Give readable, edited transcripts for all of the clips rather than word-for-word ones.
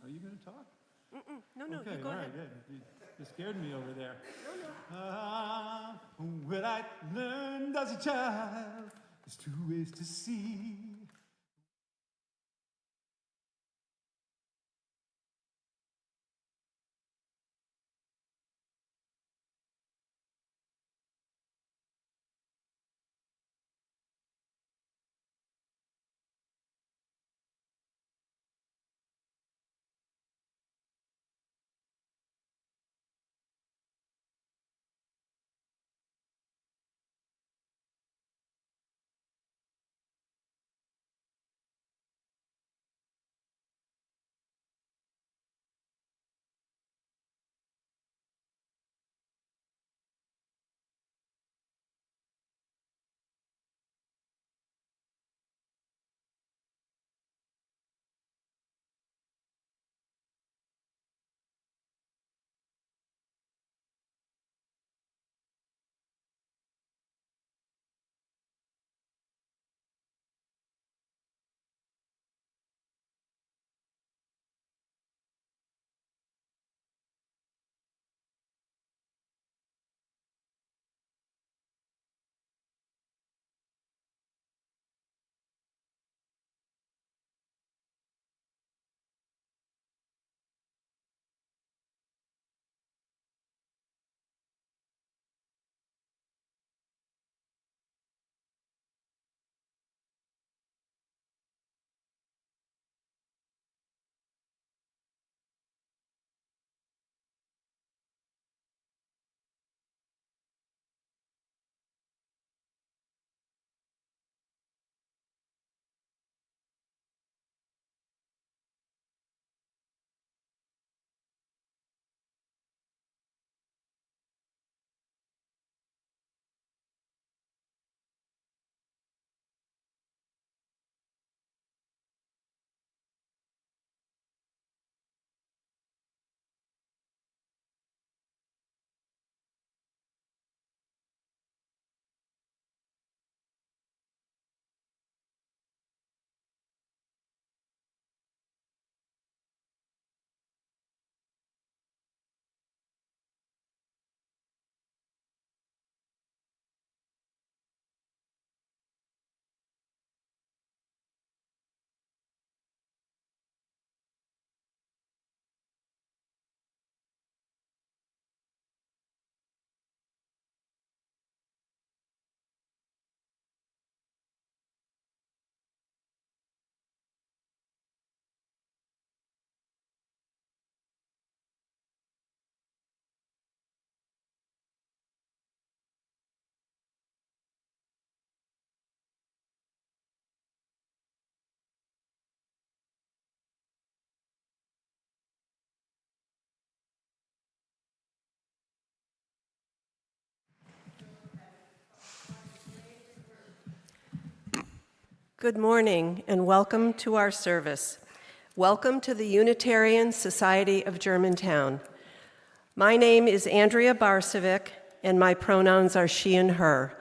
Are you going to talk? No, Okay, you go all right, ahead. good. You scared me over there. What I learned as a child is 2 ways to see. Good morning and welcome to our service. Welcome to the Unitarian Society of Germantown. My name is Andrea Barsovic and my pronouns are she and her.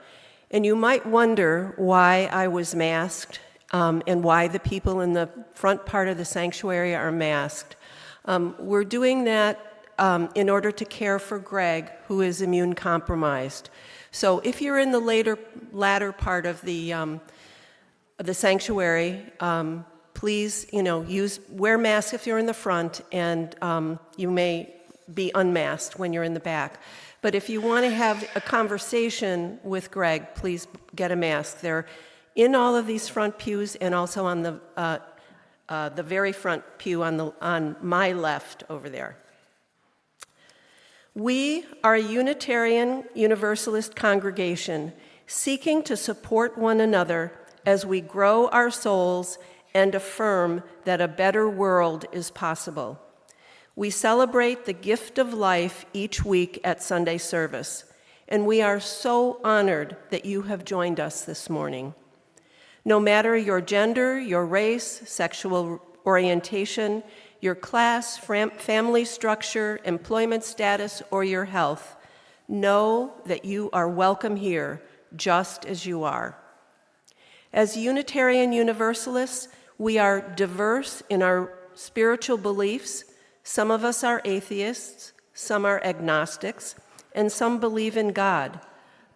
And you might wonder why I was masked and why the people in the front part of the sanctuary are masked. We're doing that in order to care for Greg, who is immune compromised. So if you're in the latter part of the sanctuary, please, wear masks if you're in the front, and you may be unmasked when you're in the back. But if you want to have a conversation with Greg, please get a mask. They're in all of these front pews and also on the very front pew on my left over there. We are a Unitarian Universalist congregation seeking to support one another as we grow our souls and affirm that a better world is possible. We celebrate the gift of life each week at Sunday service, and we are so honored that you have joined us this morning. No matter your gender, your race, sexual orientation, your class, family structure, employment status, or your health, know that you are welcome here just as you are. As Unitarian Universalists, we are diverse in our spiritual beliefs. Some of us are atheists, some are agnostics, and some believe in God.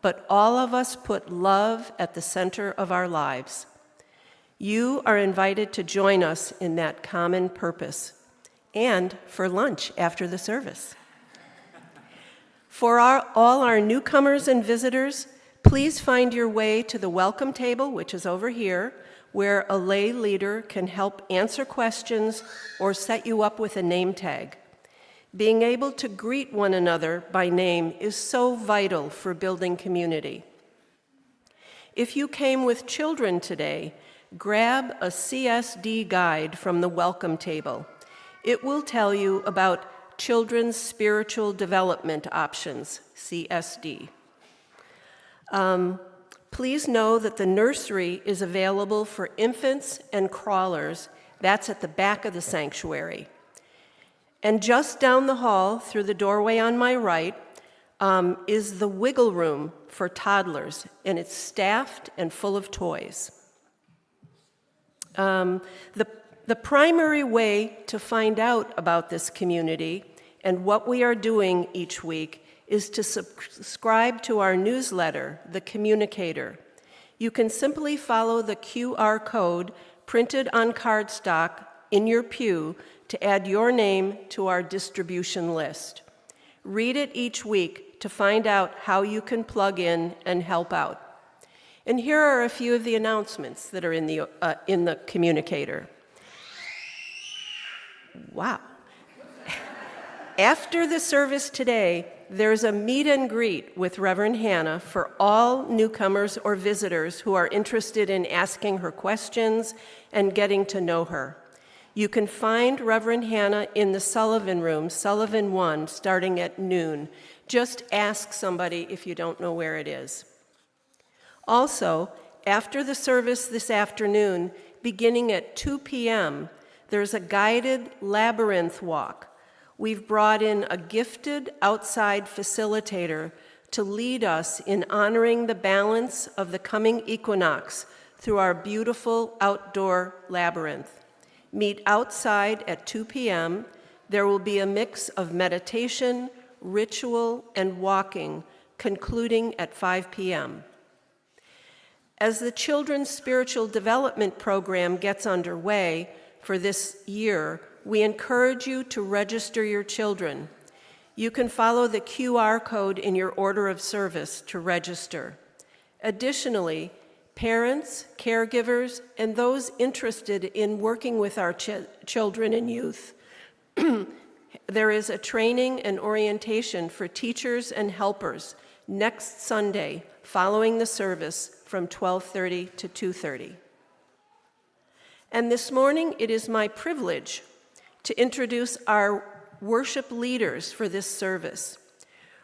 But all of us put love at the center of our lives. You are invited to join us in that common purpose and for lunch after the service. For all our newcomers and visitors, please find your way to the welcome table, which is over here, where a lay leader can help answer questions or set you up with a name tag. Being able to greet one another by name is so vital for building community. If you came with children today, grab a CSD guide from the welcome table. It will tell you about Children's Spiritual Development Options, CSD. Please know that the nursery is available for infants and crawlers. That's at the back of the sanctuary. And just down the hall, through the doorway on my right, is the wiggle room for toddlers, and it's staffed and full of toys. The primary way to find out about this community and what we are doing each week is to subscribe to our newsletter, The Communicator. You can simply follow the QR code printed on cardstock in your pew to add your name to our distribution list. Read it each week to find out how you can plug in and help out. And here are a few of the announcements that are in the Communicator. Wow. After the service today, there's a meet and greet with Reverend Hannah for all newcomers or visitors who are interested in asking her questions and getting to know her. You can find Reverend Hannah in the Sullivan Room, Sullivan 1, starting at noon. Just ask somebody if you don't know where it is. Also, after the service this afternoon, beginning at 2 p.m., there's a guided labyrinth walk. We've brought in a gifted outside facilitator to lead us in honoring the balance of the coming equinox through our beautiful outdoor labyrinth. Meet outside at 2 p.m. There will be a mix of meditation, ritual, and walking, concluding at 5 p.m. As the Children's Spiritual Development Program gets underway for this year, we encourage you to register your children. You can follow the QR code in your order of service to register. Additionally, parents, caregivers, and those interested in working with our children and youth, there is a training and orientation for teachers and helpers next Sunday following the service from 12:30 to 2:30. And this morning, it is my privilege to introduce our worship leaders for this service.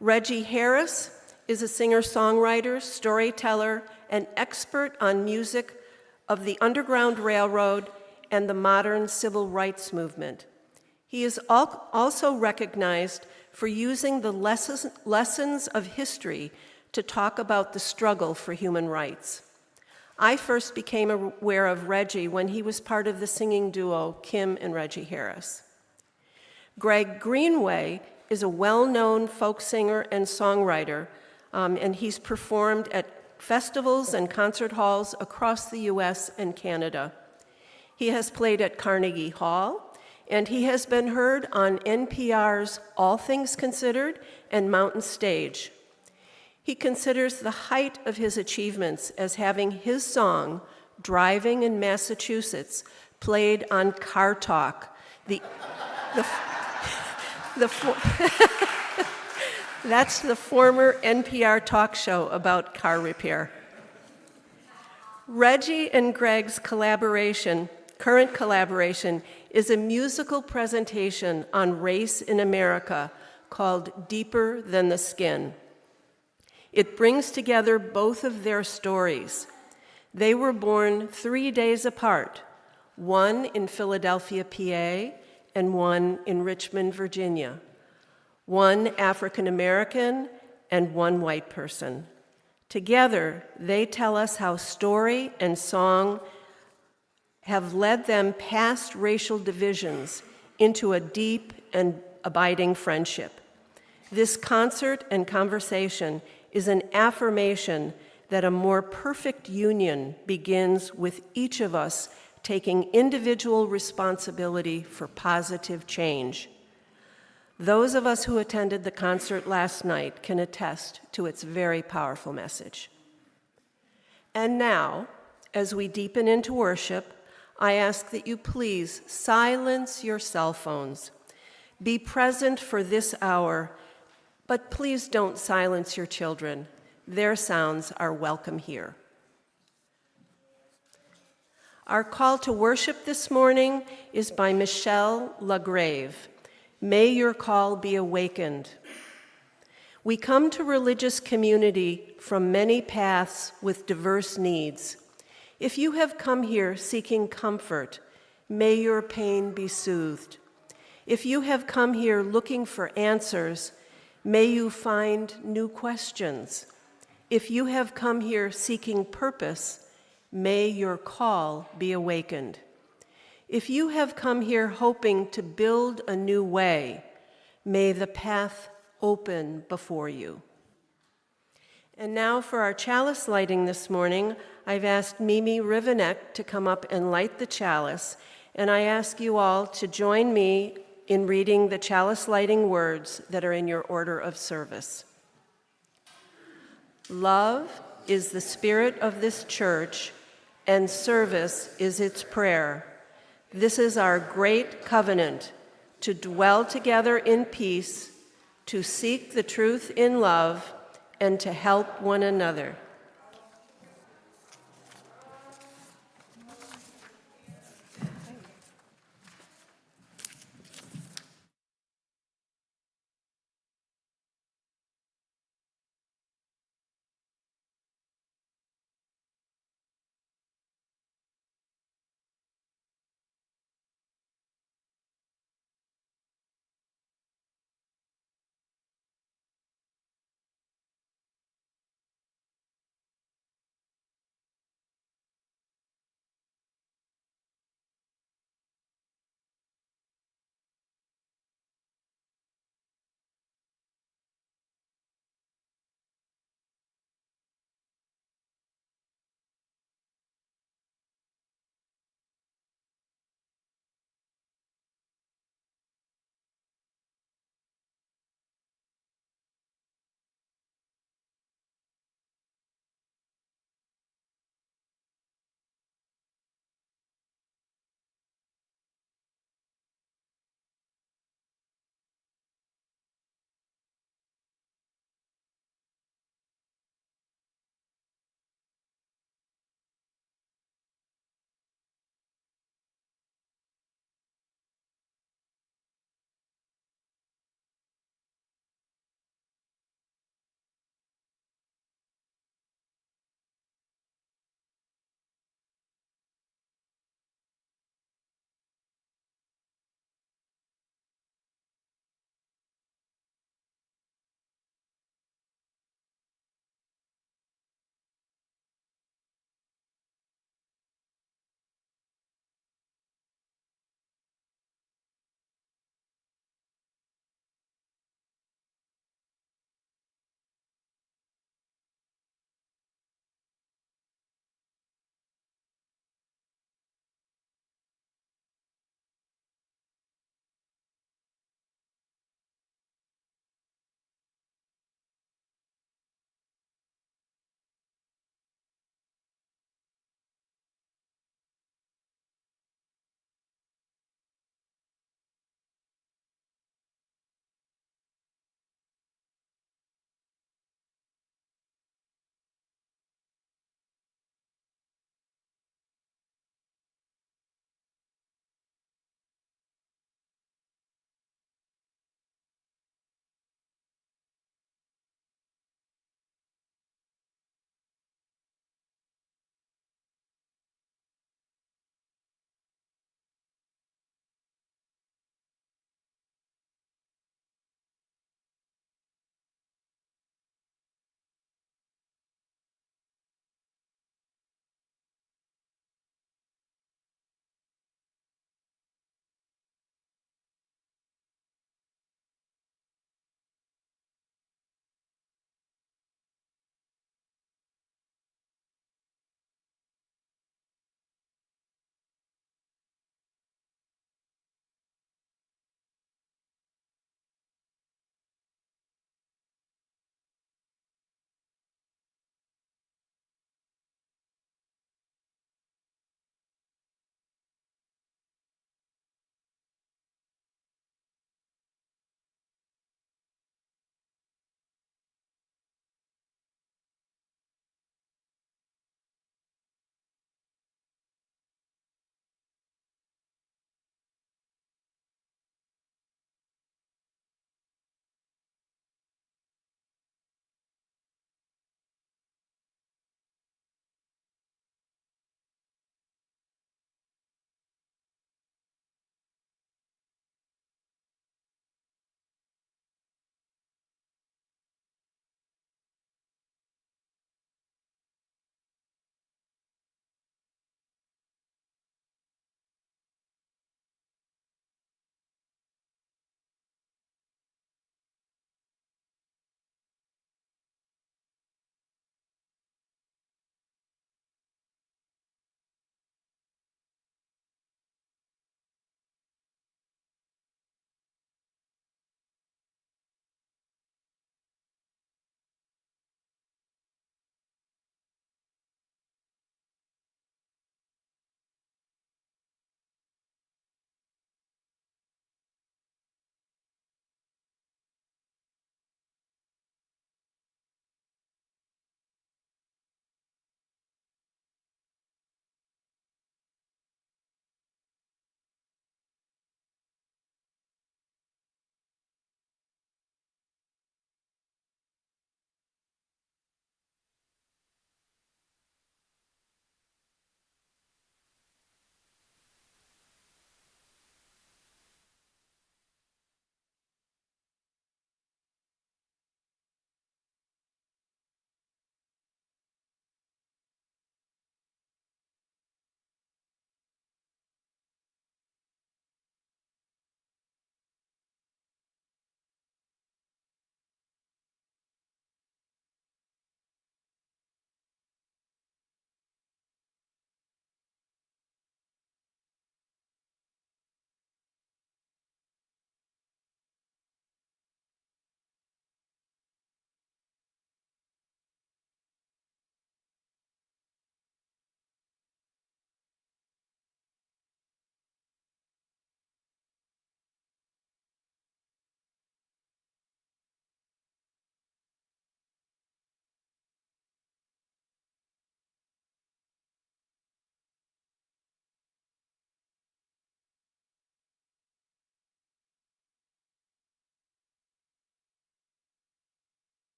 Reggie Harris is a singer-songwriter, storyteller, and expert on music of the Underground Railroad and the modern civil rights movement. He is also recognized for using the lessons of history to talk about the struggle for human rights. I first became aware of Reggie when he was part of the singing duo Kim and Reggie Harris. Greg Greenway is a well-known folk singer and songwriter, and he's performed at festivals and concert halls across the US and Canada. He has played at Carnegie Hall, and he has been heard on NPR's All Things Considered and Mountain Stage. He considers the height of his achievements as having his song, Driving in Massachusetts, played on Car Talk, that's the former NPR talk show about car repair. Reggie and Greg's current collaboration, is a musical presentation on race in America called Deeper Than the Skin. It brings together both of their stories. They were born 3 days apart, one in Philadelphia, PA, and one in Richmond, Virginia. One African American and one white person. Together, they tell us how story and song have led them past racial divisions into a deep and abiding friendship. This concert and conversation is an affirmation that a more perfect union begins with each of us taking individual responsibility for positive change. Those of us who attended the concert last night can attest to its very powerful message. And now, as we deepen into worship, I ask that you please silence your cell phones. Be present for this hour, but please don't silence your children. Their sounds are welcome here. Our call to worship this morning is by Michelle LaGrave. May your call be awakened. We come to religious community from many paths with diverse needs. If you have come here seeking comfort, may your pain be soothed. If you have come here looking for answers, may you find new questions. If you have come here seeking purpose, may your call be awakened. If you have come here hoping to build a new way, may the path open before you. And now for our chalice lighting this morning, I've asked Mimi Rivanek to come up and light the chalice, and I ask you all to join me in reading the chalice lighting words that are in your order of service. Love is the spirit of this church, and service is its prayer. This is our great covenant, to dwell together in peace, to seek the truth in love, and to help one another.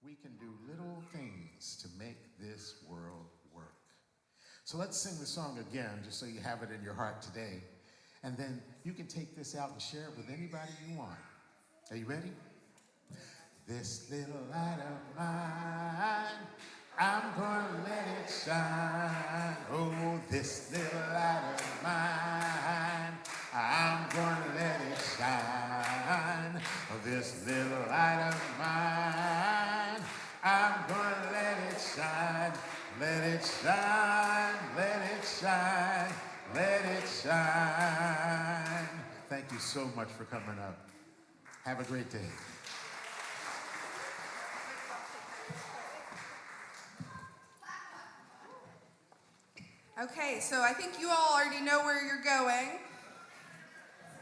we can do little things to make this world work. So let's sing the song again, just so you have it in your heart today. And then you can take this out and share it with anybody you want. Are you ready? This little light of mine, I'm gonna let it shine. Oh, this little light of mine, I'm gonna let it shine. Oh, this little light of mine, I'm gonna let it shine. Let it shine, let it shine, let it shine. Thank you so much for coming up. Have a great day. Okay, so I think you all already know where you're going.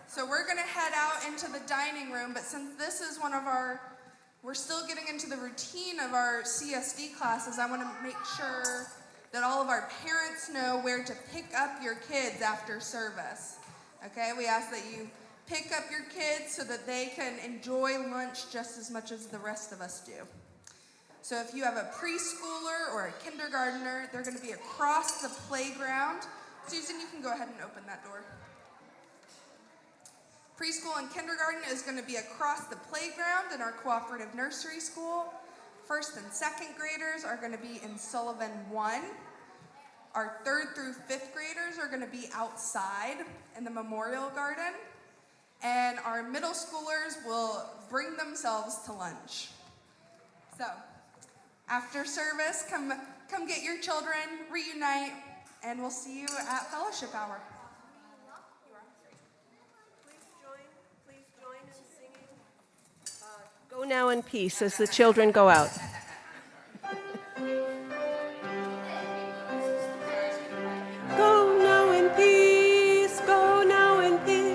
So we're gonna head out into the dining room, but since this is we're still getting into the routine of our CSD classes, I wanna make sure that all of our parents know where to pick up your kids after service. Okay, we ask that you pick up your kids so that they can enjoy lunch just as much as the rest of us do. So if you have a preschooler or a kindergartner, they're going to be across the playground. Susan, you can go ahead and open that door. Preschool and kindergarten is going to be across the playground in our cooperative nursery school. First and second graders are going to be in Sullivan 1. Our third through fifth graders are going to be outside in the Memorial Garden. And our middle schoolers will bring themselves to lunch. So, after service, come get your children, reunite, and we'll see you at fellowship hour. Please join in singing. Go now in peace as the children go out. Go now in peace, go now in peace.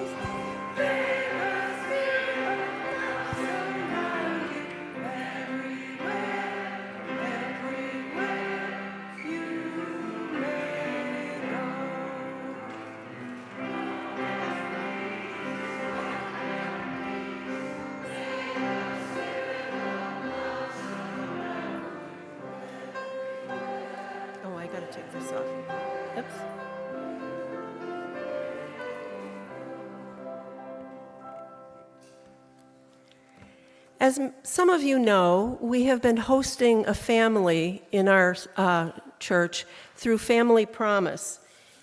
Oh, I gotta take this off. Oops. As some of you know, we have been hosting a family in our church through Family Promise.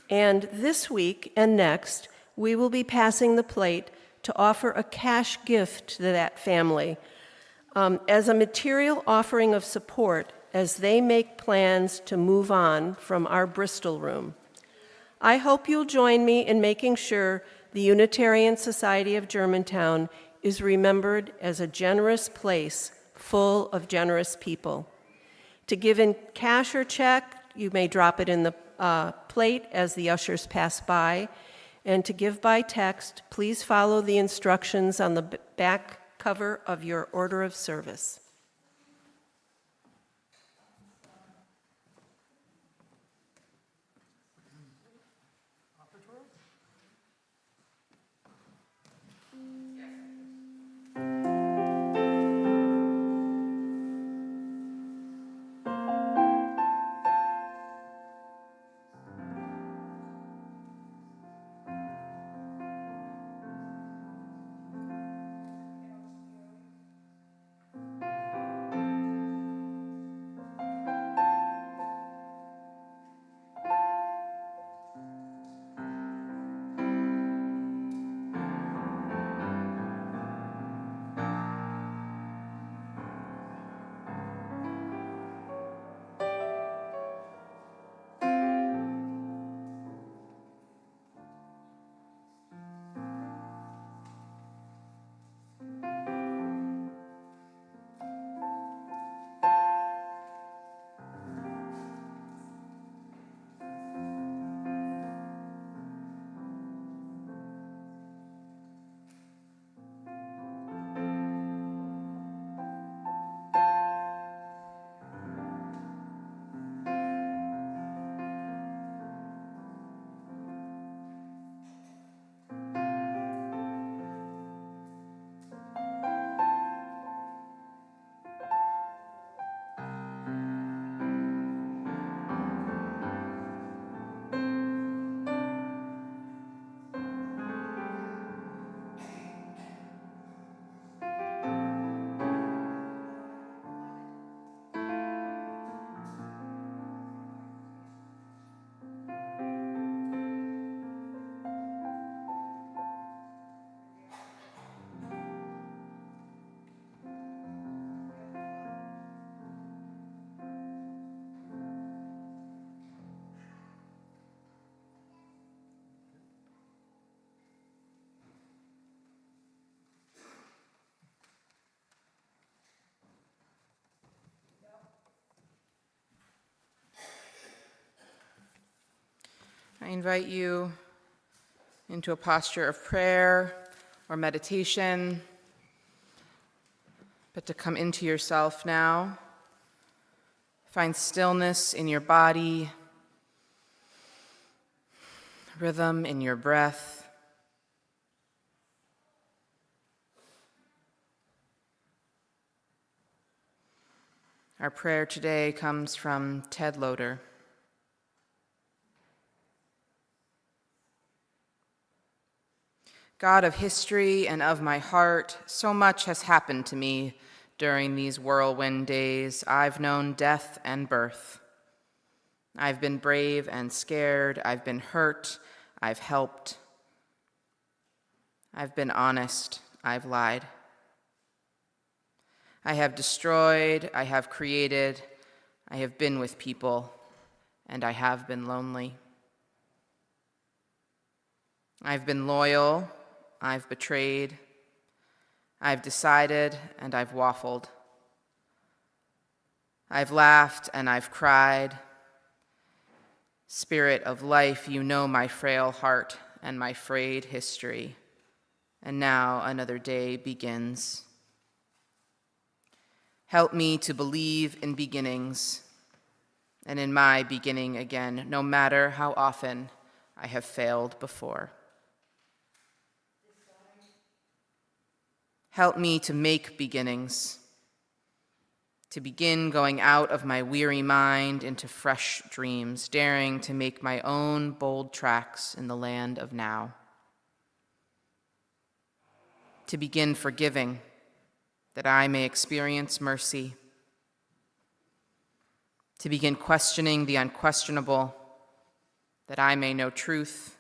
And this week and next, we will be passing the plate to offer a cash gift to that family as a material offering of support as they make plans to move on from our Bristol room. I hope you'll join me in making sure the Unitarian Society of Germantown is remembered as a generous place full of generous people. To give in cash or check, you may drop it in the plate as the ushers pass by. And to give by text, please follow the instructions on the back cover of your order of service. I invite you into a posture of prayer or meditation, but to come into yourself now. Find stillness in your body, rhythm in your breath. Our prayer today comes from Ted Loder. God of history and of my heart, so much has happened to me during these whirlwind days. I've known death and birth. I've been brave and scared. I've been hurt. I've helped. I've been honest. I've lied. I have destroyed. I have created. I have been with people, and I have been lonely. I've been loyal. I've betrayed. I've decided, and I've waffled. I've laughed, and I've cried. Spirit of life, you know my frail heart and my frayed history. And now another day begins. Help me to believe in beginnings and in my beginning again, no matter how often I have failed before. Help me to make beginnings, to begin going out of my weary mind into fresh dreams, daring to make my own bold tracks in the land of now. To begin forgiving, that I may experience mercy. To begin questioning the unquestionable, that I may know truth.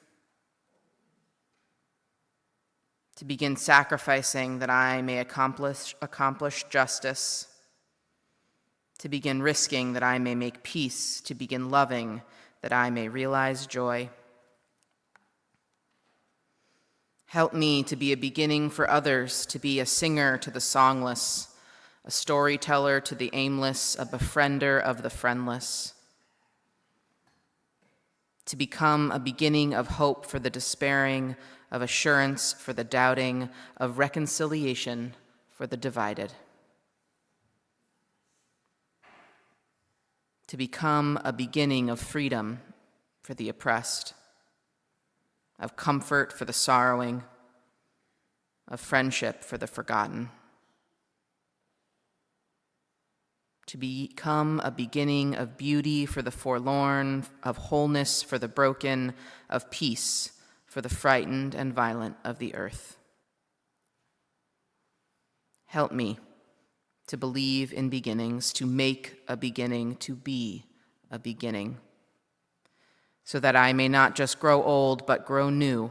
To begin sacrificing, that I may accomplish justice. To begin risking, that I may make peace. To begin loving, that I may realize joy. Help me to be a beginning for others, to be a singer to the songless, a storyteller to the aimless, a befriender of the friendless. To become a beginning of hope for the despairing, of assurance for the doubting, of reconciliation for the divided. To become a beginning of freedom for the oppressed, of comfort for the sorrowing, of friendship for the forgotten. To become a beginning of beauty for the forlorn, of wholeness for the broken, of peace for the frightened and violent of the earth. Help me to believe in beginnings, to make a beginning, to be a beginning, so that I may not just grow old, but grow new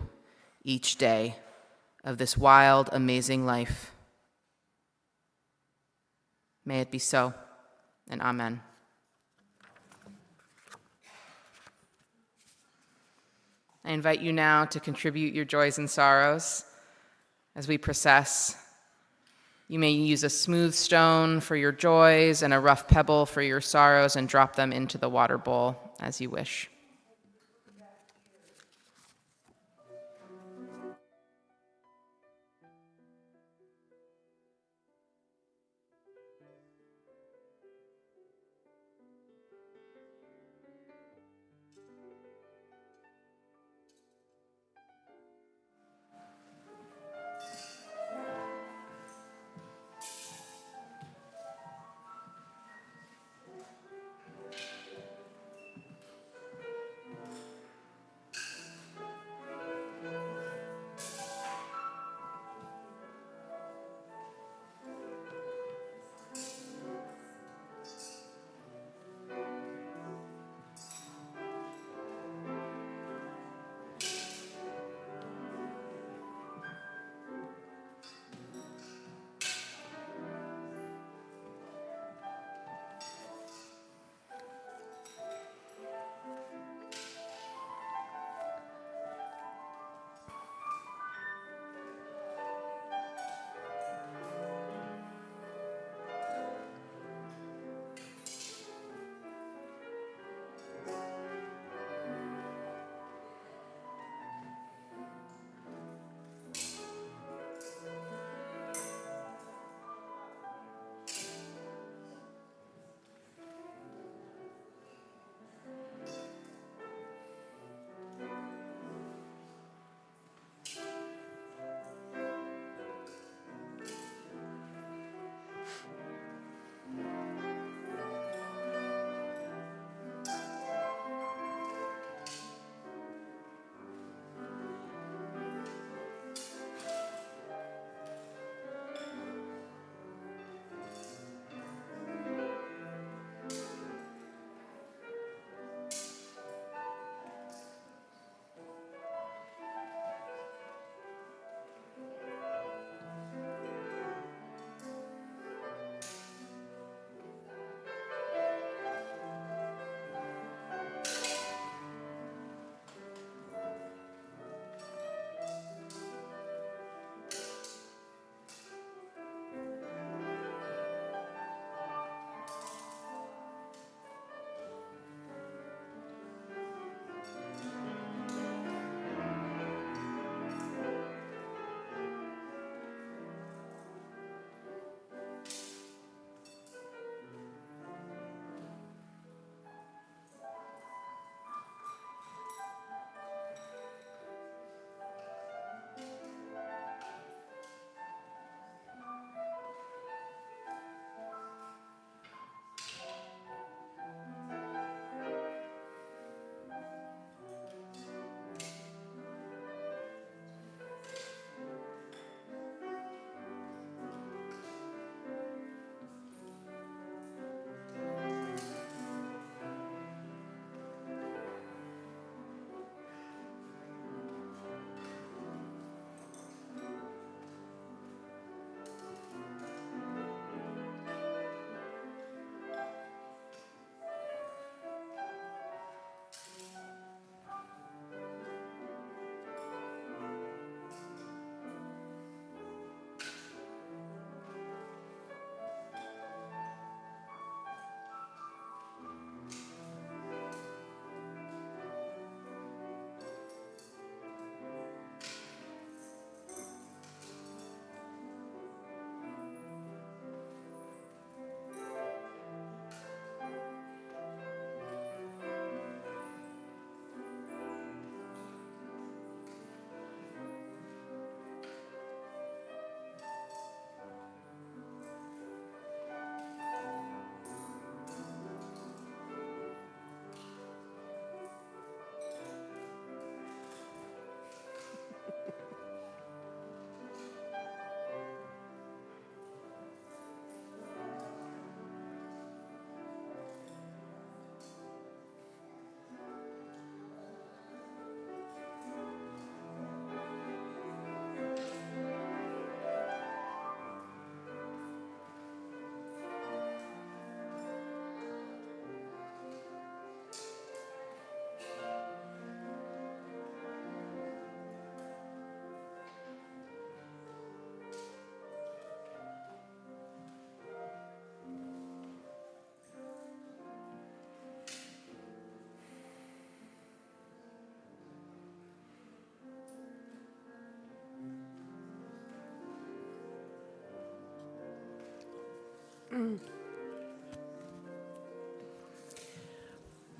each day of this wild, amazing life. May it be so, and amen. I invite you now to contribute your joys and sorrows as we process. You may use a smooth stone for your joys and a rough pebble for your sorrows and drop them into the water bowl as you wish.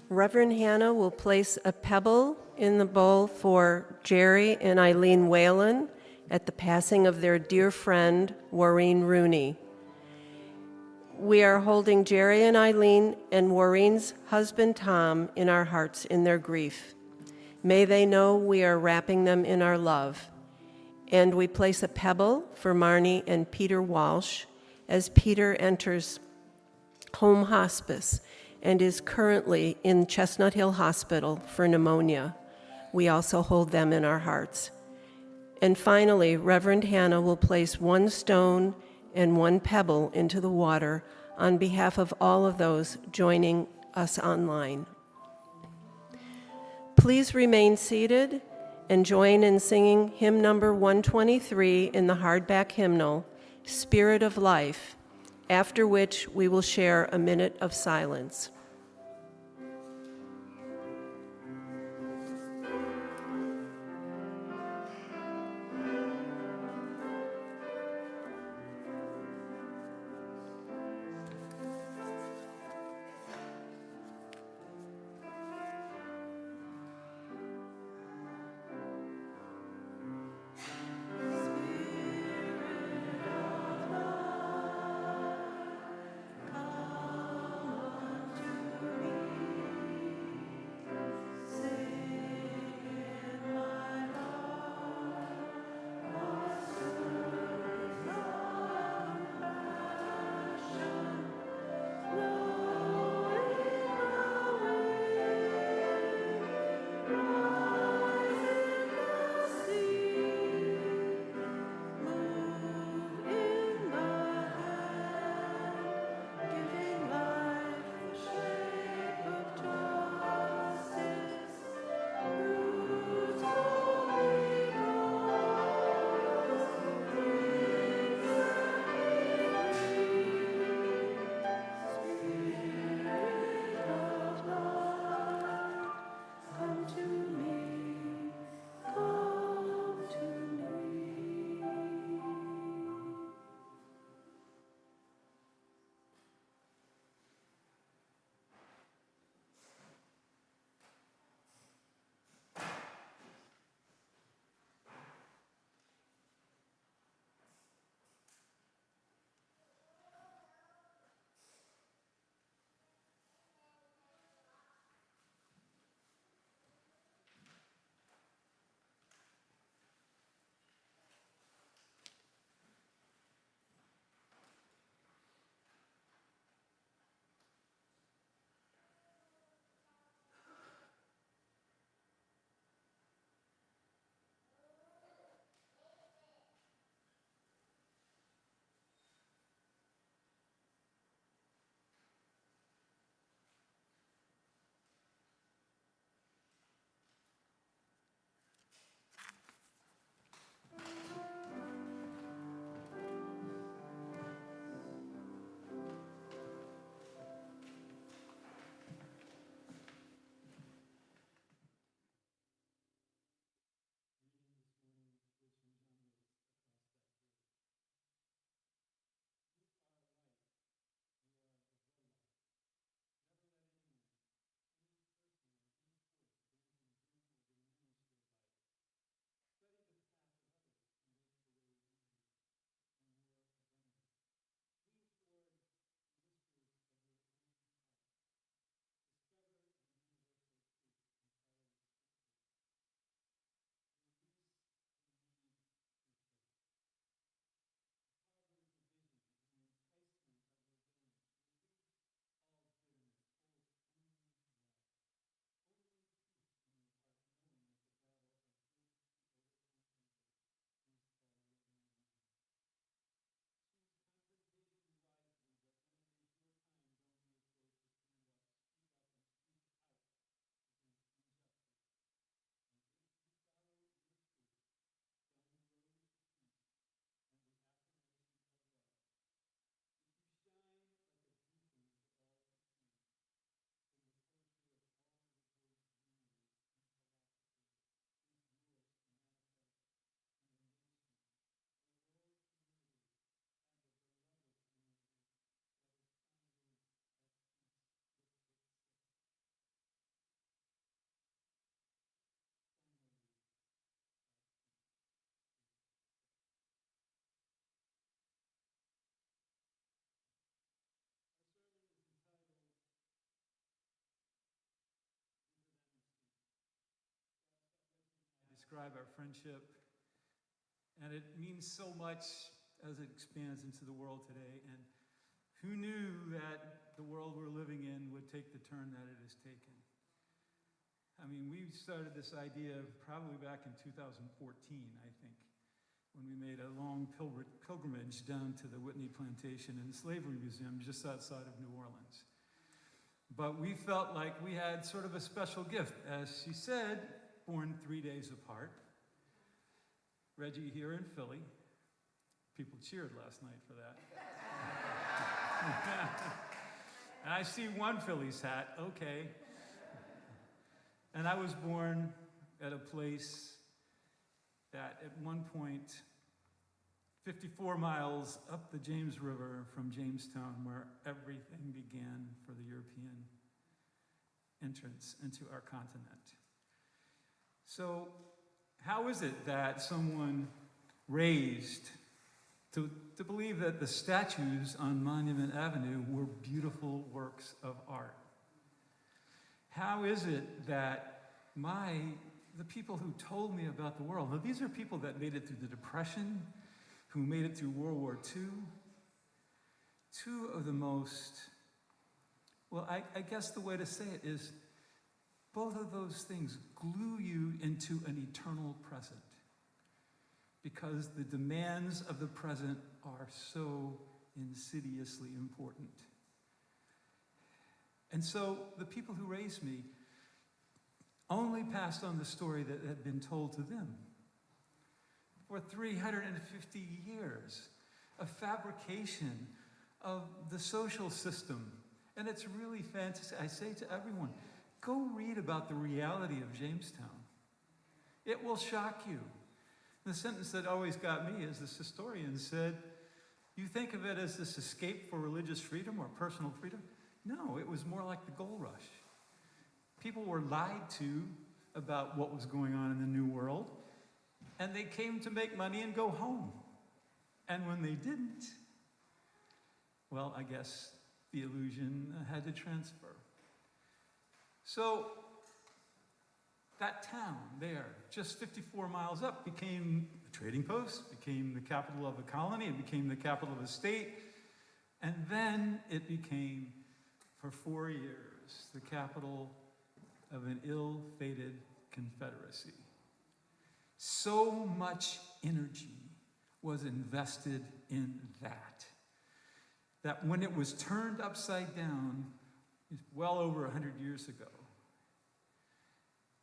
Reverend Hannah will place a pebble in the bowl for Jerry and Eileen Whalen at the passing of their dear friend, Maureen Rooney. We are holding Jerry and Eileen and Maureen's husband, Tom, in our hearts in their grief. May they know we are wrapping them in our love. And we place a pebble for Marnie and Peter Walsh as Peter enters home hospice and is currently in Chestnut Hill Hospital for pneumonia. We also hold them in our hearts. And finally, Reverend Hannah will place one stone and one pebble into the water on behalf of all of those joining us online. Please remain seated and join in singing hymn number 123 in the hardback hymnal, Spirit of Life, after which we will share a minute of silence. describe our friendship. And it means so much as it expands into the world today. And who knew that the world we're living in would take the turn that it has taken? I mean, we started this idea probably back in 2014, I think, when we made a long pilgrimage down to the Whitney Plantation and Slavery Museum just outside of New Orleans. But we felt like we had sort of a special gift. As she said, born 3 days apart. Reggie here in Philly. People cheered last night for that. And I see one Phillies hat, okay. And I was born at a place that at one point, 54 miles up the James River from Jamestown, where everything began for the European entrance into our continent. So, how is it that someone raised to believe that the statues on Monument Avenue were beautiful works of art? How is it that the people who told me about the world, now these are people that made it through the Depression, who made it through World War II, two of the most, well, I guess the way to say it is, both of those things glue you into an eternal present, because the demands of the present are so insidiously important. And so the people who raised me only passed on the story that had been told to them. For 350 years, a fabrication of the social system. And it's really fantastic. I say to everyone, go read about the reality of Jamestown. It will shock you. The sentence that always got me is this historian said, you think of it as this escape for religious freedom or personal freedom? No, it was more like the gold rush. People were lied to about what was going on in the New World, and they came to make money and go home. And when they didn't, well, I guess the illusion had to transfer. So that town there, just 54 miles up, became a trading post, became the capital of a colony, it became the capital of a state, and then it became, for 4 years, the capital of an ill-fated confederacy. So much energy was invested in that when it was turned upside down, well over 100 years ago,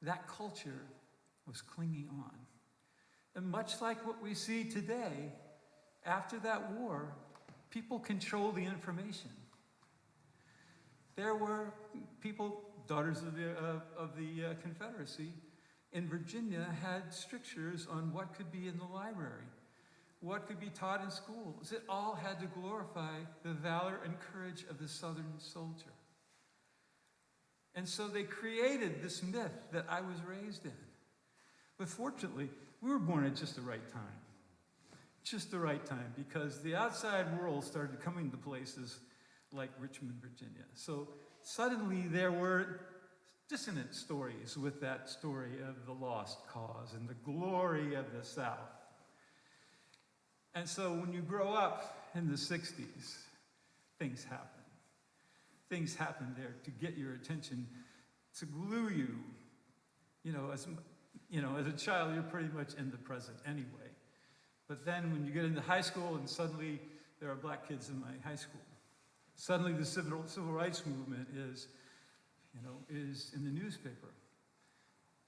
that culture was clinging on. And much like what we see today, after that war, people control the information. There were people, daughters of the Confederacy, in Virginia had strictures on what could be in the library, what could be taught in schools. It all had to glorify the valor and courage of the Southern soldier. And so they created this myth that I was raised in. But fortunately, we were born at just the right time. Just the right time, because the outside world started coming to places like Richmond, Virginia. So suddenly there were dissonant stories with that story of the lost cause and the glory of the South. And so when you grow up in the 60s, things happen. Things happen there to get your attention, to glue you. As a child, you're pretty much in the present anyway. But then when you get into high school and suddenly there are black kids in my high school, suddenly the civil rights movement is in the newspaper.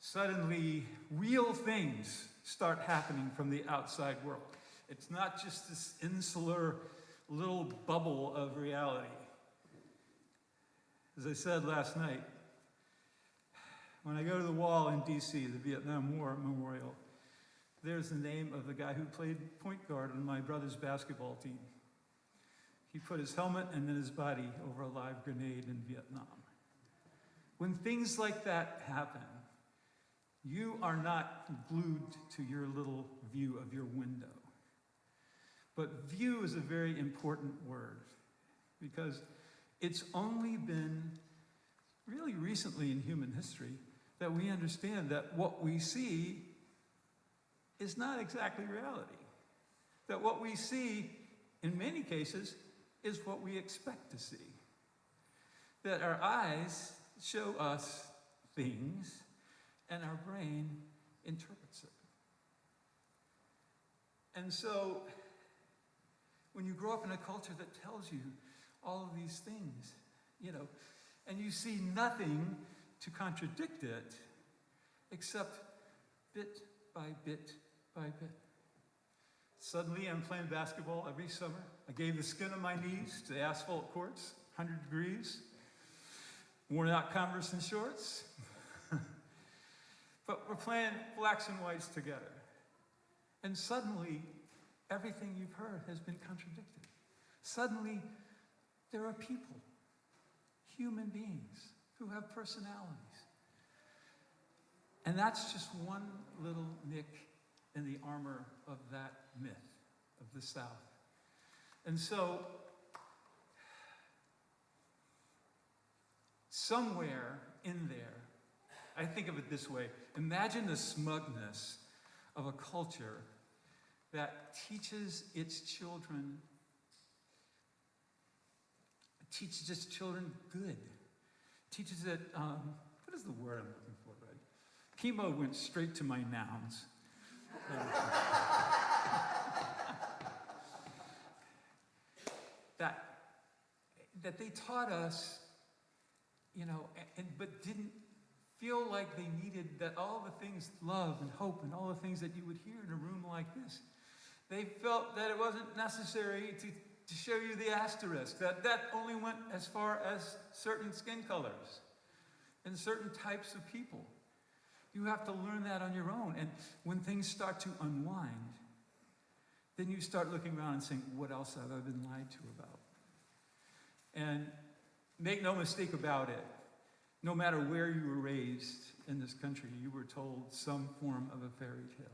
Suddenly, real things start happening from the outside world. It's not just this insular little bubble of reality. As I said last night, when I go to the wall in DC, the Vietnam War Memorial, there's the name of the guy who played point guard on my brother's basketball team. He put his helmet and then his body over a live grenade in Vietnam. When things like that happen, you are not glued to your little view of your window. But view is a very important word, because it's only been really recently in human history that we understand that what we see is not exactly reality. That what we see, in many cases, is what we expect to see. That our eyes show us things, and our brain interprets it. And so, when you grow up in a culture that tells you all of these things, and you see nothing to contradict it, except bit by bit by bit. Suddenly, I'm playing basketball every summer. I gave the skin of my knees to the asphalt courts, 100 degrees, worn out Converse and shorts. But we're playing blacks and whites together. And suddenly, everything you've heard has been contradicted. Suddenly, there are people, human beings, who have personalities. And that's just one little nick in the armor of that myth of the South. And so, somewhere in there, I think of it this way. Imagine the smugness of a culture that teaches its children good. Teaches it, what is the word I'm looking for, right? Chemo went straight to my nouns. that they taught us, but didn't feel like they needed that all the things, love and hope and all the things that you would hear in a room like this. They felt that it wasn't necessary to show you the asterisk, that only went as far as certain skin colors and certain types of people. You have to learn that on your own. And when things start to unwind, then you start looking around and saying, what else have I been lied to about? And make no mistake about it, no matter where you were raised in this country, you were told some form of a fairy tale.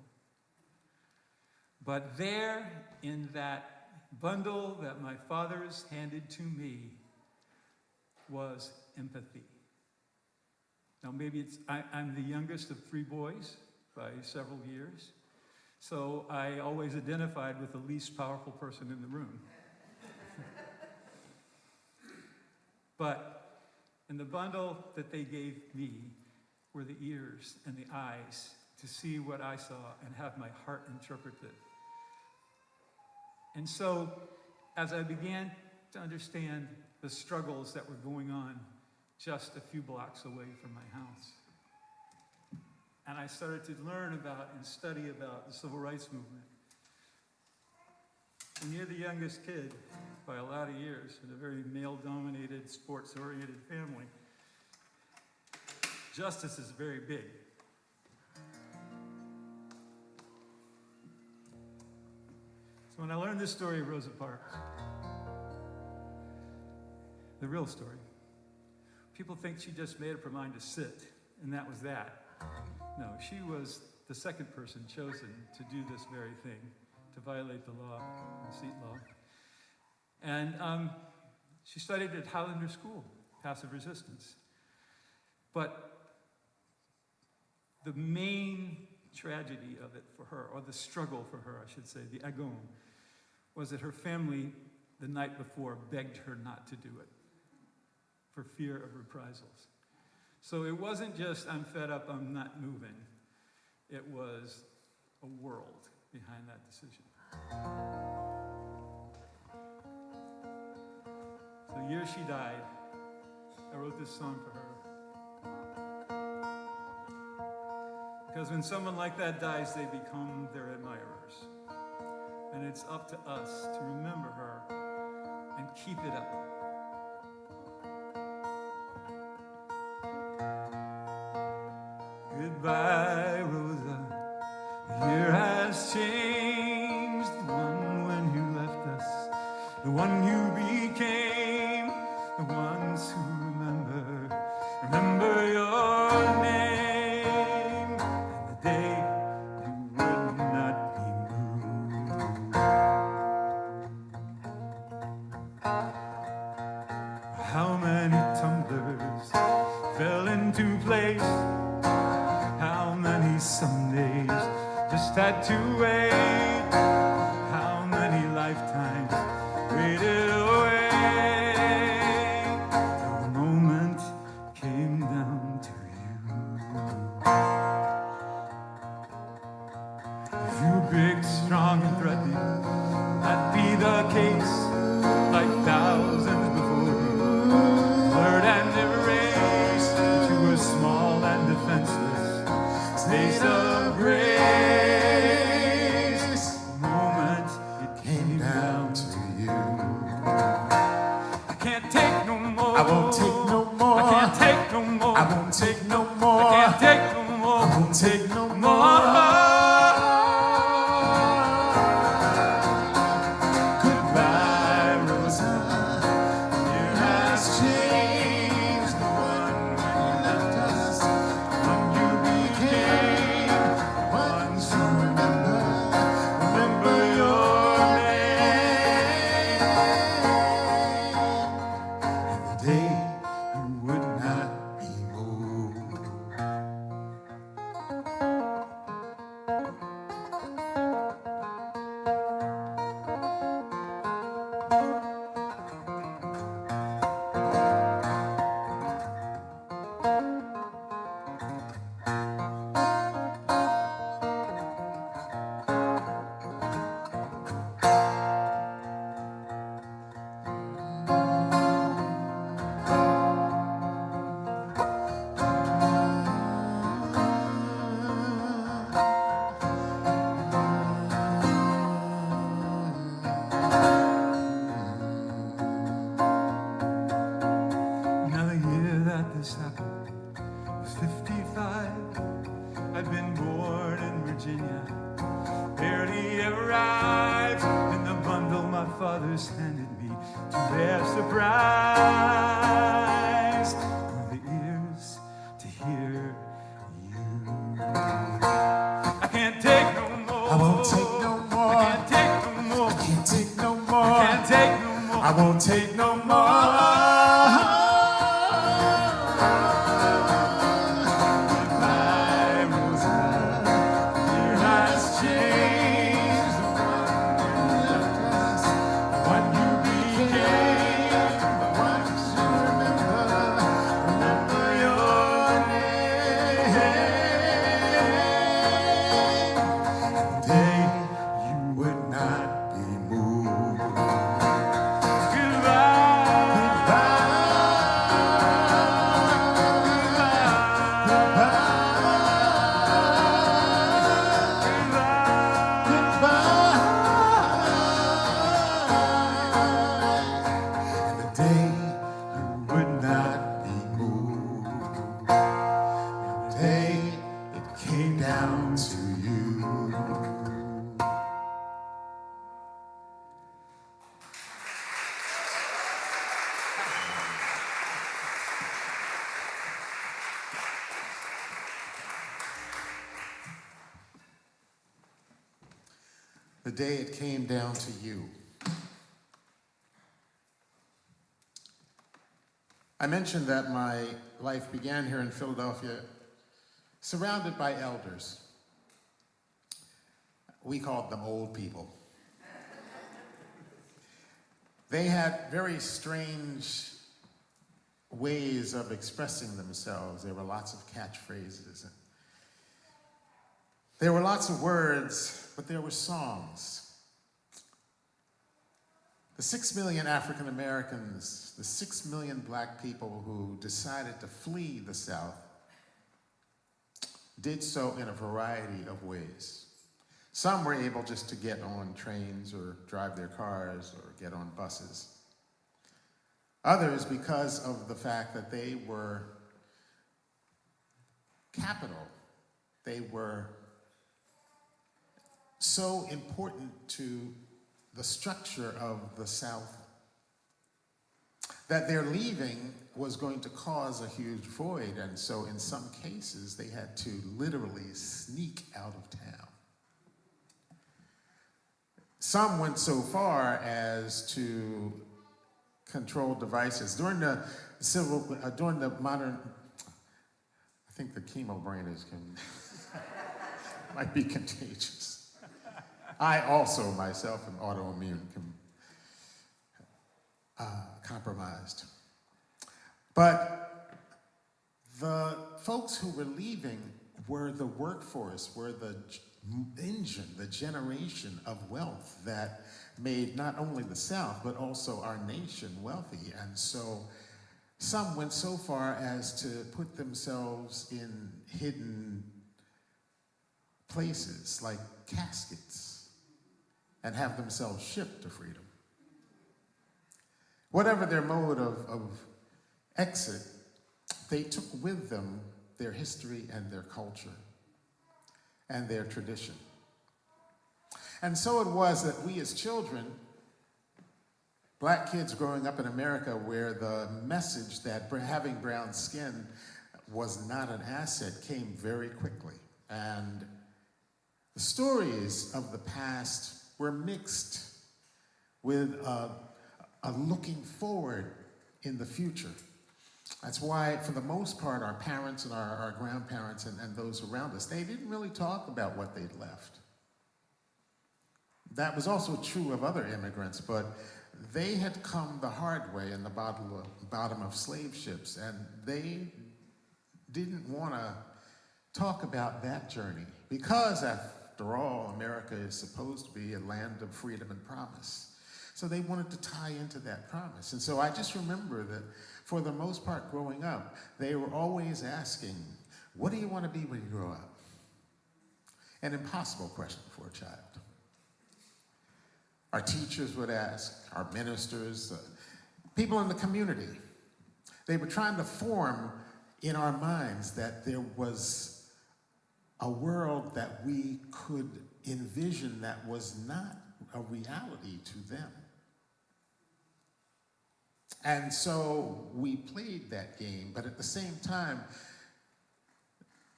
But there, in that bundle that my fathers handed to me, was empathy. Now, maybe I'm the youngest of 3 boys by several years, so I always identified with the least powerful person in the room. But in the bundle that they gave me were the ears and the eyes to see what I saw and have my heart interpret it. And so, as I began to understand the struggles that were going on just a few blocks away from my house, and I started to learn about and study about the civil rights movement, when you're the youngest kid by a lot of years in a very male-dominated, sports-oriented family, justice is very big. So when I learned this story of Rosa Parks, the real story, people think she just made up her mind to sit, and that was that. No, she was the second person chosen to do this very thing, to violate the law, the seat law. And she studied at Highlander School, passive resistance. But the main tragedy of it for her, or the struggle for her, I should say, the agon, was that her family, the night before, begged her not to do it for fear of reprisals. So it wasn't just, I'm fed up, I'm not moving. It was a world behind that decision. So the year she died, I wrote this song for her. Because when someone like that dies, they become their admirers. And it's up to us to remember her and keep it up. Goodbye, Rosa. The year has changed. The one when you left us, the one you became, the ones who remember your name, and the day you would not be moved. How many tumblers fell into place? How many Sundays just just had to wait. How many lifetimes waited away till the moment came down to you. If you're big, strong, and threatening, that'd be the case, like thousands before you. Blurred and erased, but you were small and defenseless. Days of grace, the moment it came down to you. I can't take no more. I won't take no more. I can't take no more. I won't take no more. I can't take no more. I won't take no more. Goodbye, Rosa. Year has changed the one when you left us, when you became ones who remember your name, and the day you would not be moved. Now the year that this happened was 55. I'd been born in Virginia, barely arrived in the bundle my father's handed me to their surprise. Were the ears to hear you? I can't take no more. I won't take no more. I can't take no more. I can't take no more. I can't take no more. I won't take no more. Goodbye, Rosa. Year has changed the one when you left us, when you became the ones who remember your name. And the day you would not be moved. Down to you. The day it came down to you. I mentioned that my life began here in Philadelphia, surrounded by elders. We called them old people. They had very strange ways of expressing themselves. There were lots of catchphrases. There were lots of words, but there were songs. The 6 million African Americans, the 6 million black people who decided to flee the South did so in a variety of ways. Some were able just to get on trains or drive their cars or get on buses. Others, because of the fact that they were capital, they were so important to the structure of the South that their leaving was going to cause a huge void, and so in some cases they had to literally sneak out of town. Some went so far as to control devices. During the modern, I think the chemo brainers can might be contagious. I also, myself, am autoimmune compromised. But the folks who were leaving were the workforce, were the engine, the generation of wealth that made not only the South, but also our nation wealthy. And so some went so far as to put themselves in hidden places like caskets and have themselves shipped to freedom. Whatever their mode of exit, they took with them their history and their culture and their tradition. And so it was that we as children, black kids growing up in America, where the message that having brown skin was not an asset came very quickly. And the stories of the past were mixed with a looking forward in the future. That's why, for the most part, our parents and our grandparents and those around us, they didn't really talk about what they'd left. That was also true of other immigrants, but they had come the hard way in the bottom of slave ships, and they didn't want to talk about that journey because, after all, America is supposed to be a land of freedom and promise. So they wanted to tie into that promise. And so I just remember that for the most part growing up, they were always asking, what do you want to be when you grow up? An impossible question for a child. Our teachers would ask, our ministers, people in the community. They were trying to form in our minds that there was a world that we could envision that was not a reality to them. And so we played that game, but at the same time,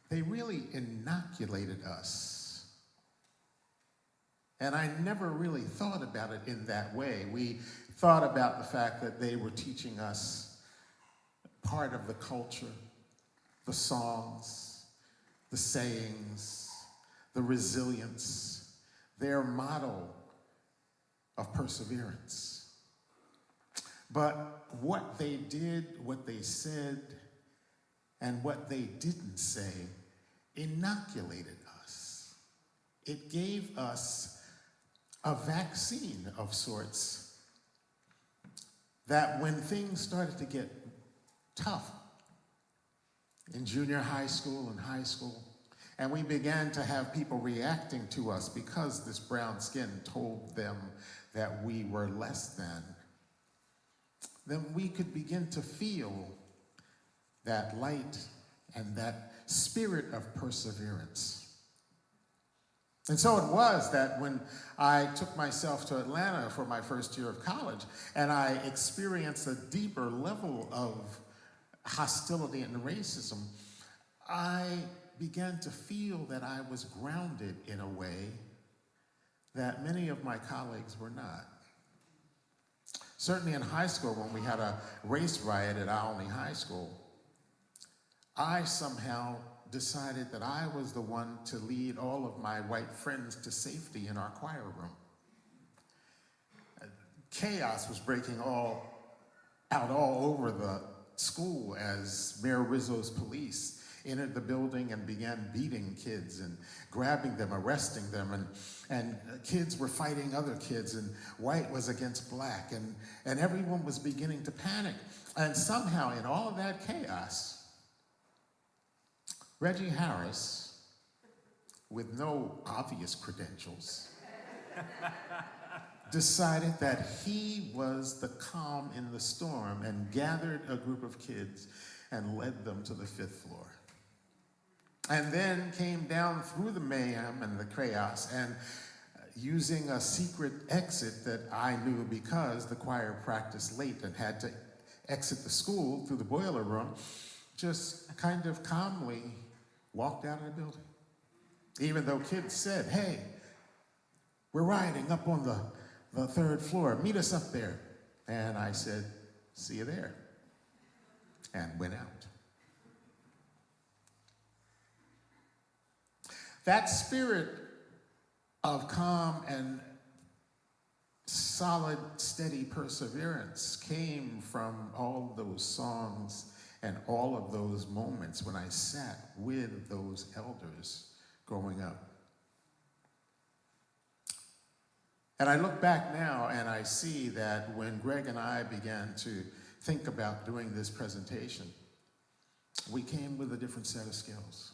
they really inoculated us. And I never really thought about it in that way. We thought about the fact that they were teaching us part of the culture, the songs, the sayings, the resilience, their model of perseverance. But what they did, what they said, and what they didn't say inoculated us. It gave us a vaccine of sorts that when things started to get tough in junior high school and high school, and we began to have people reacting to us because this brown skin told them that we were less than, then we could begin to feel that light and that spirit of perseverance. And so it was that when I took myself to Atlanta for my first year of college, and I experienced a deeper level of hostility and racism, I began to feel that I was grounded in a way that many of my colleagues were not. Certainly in high school, when we had a race riot at Olney High School, I somehow decided that I was the one to lead all of my white friends to safety in our choir room. Chaos was breaking out all over the school as Mayor Rizzo's police entered the building and began beating kids and grabbing them, arresting them, and kids were fighting other kids, and white was against black, and everyone was beginning to panic. And somehow in all of that chaos, Reggie Harris, with no obvious credentials, decided that he was the calm in the storm and gathered a group of kids and led them to the 5th floor. And then came down through the mayhem and the chaos, and using a secret exit that I knew because the choir practiced late and had to exit the school through the boiler room, just kind of calmly walked out of the building. Even though kids said, hey, we're rioting up on the 3rd floor, meet us up there. And I said, see you there, and went out. That spirit of calm and solid, steady perseverance came from all those songs and all of those moments when I sat with those elders growing up. And I look back now and I see that when Greg and I began to think about doing this presentation, we came with a different set of skills.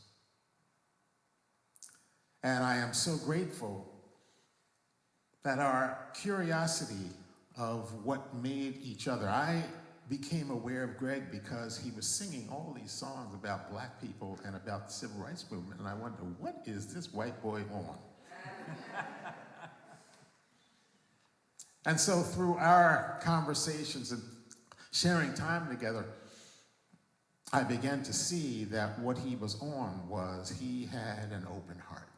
And I am so grateful that our curiosity of what made each other, I became aware of Greg because he was singing all these songs about black people and about the civil rights movement, and I wondered, what is this white boy on? And so through our conversations and sharing time together, I began to see that what he was on was he had an open heart.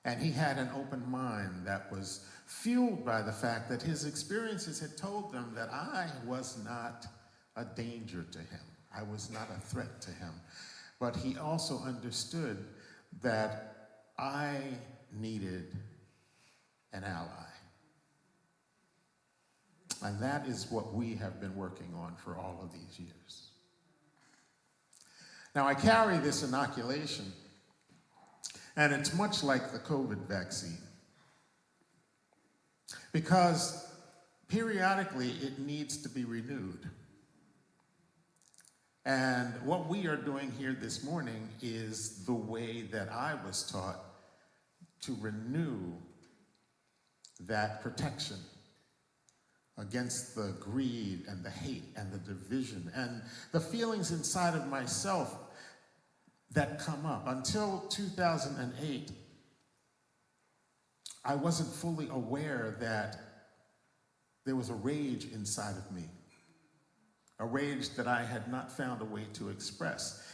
And he had an open mind that was fueled by the fact that his experiences had told them that I was not a danger to him. I was not a threat to him. But he also understood that I needed an ally. And that is what we have been working on for all of these years. Now, I carry this inoculation, and it's much like the COVID vaccine, because periodically it needs to be renewed. And what we are doing here this morning is the way that I was taught to renew that protection against the greed and the hate and the division and the feelings inside of myself that come up. Until 2008, I wasn't fully aware that there was a rage inside of me, a rage that I had not found a way to express.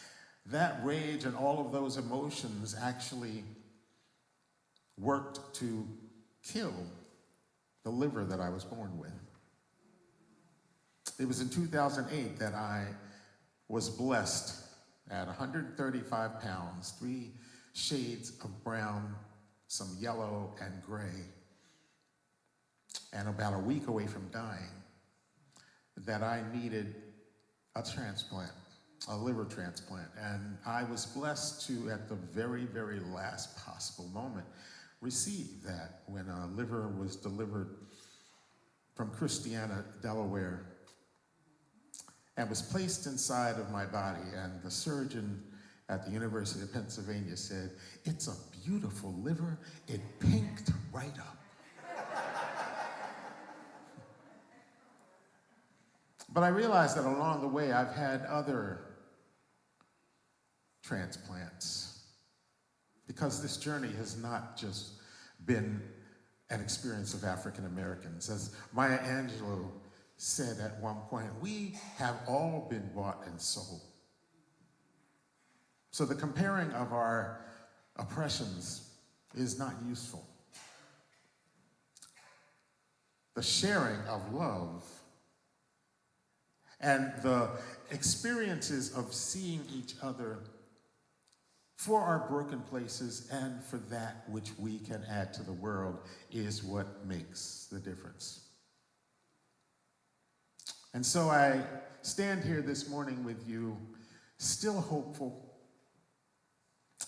That rage and all of those emotions actually worked to kill the liver that I was born with. It was in 2008 that I was blessed at 135 pounds, 3 shades of brown, some yellow and gray, and about a week away from dying, that I needed a transplant, a liver transplant. And I was blessed to, at the very, very last possible moment, receive that when a liver was delivered from Christiana, Delaware, and was placed inside of my body. And the surgeon at the University of Pennsylvania said, "It's a beautiful liver. It pinked right up." But I realized that along the way, I've had other transplants, because this journey has not just been an experience of African Americans. As Maya Angelou said at one point, we have all been bought and sold. So the comparing of our oppressions is not useful. The sharing of love and the experiences of seeing each other for our broken places and for that which we can add to the world is what makes the difference. And so I stand here this morning with you, still hopeful,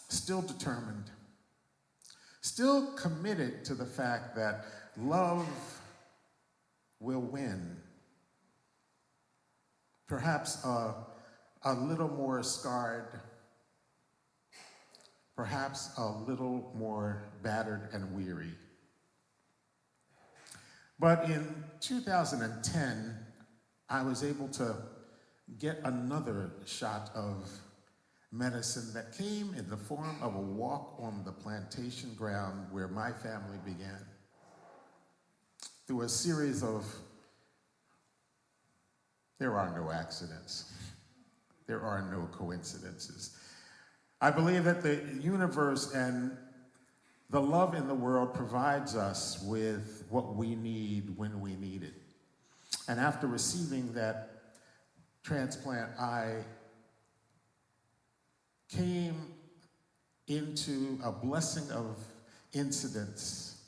still determined, still committed to the fact that love will win. Perhaps a little more scarred, perhaps a little more battered and weary. But in 2010, I was able to get another shot of medicine that came in the form of a walk on the plantation ground where my family began. Through a series of, there are no accidents. There are no coincidences. I believe that the universe and the love in the world provides us with what we need when we need it. And after receiving that transplant, I came into a blessing of incidents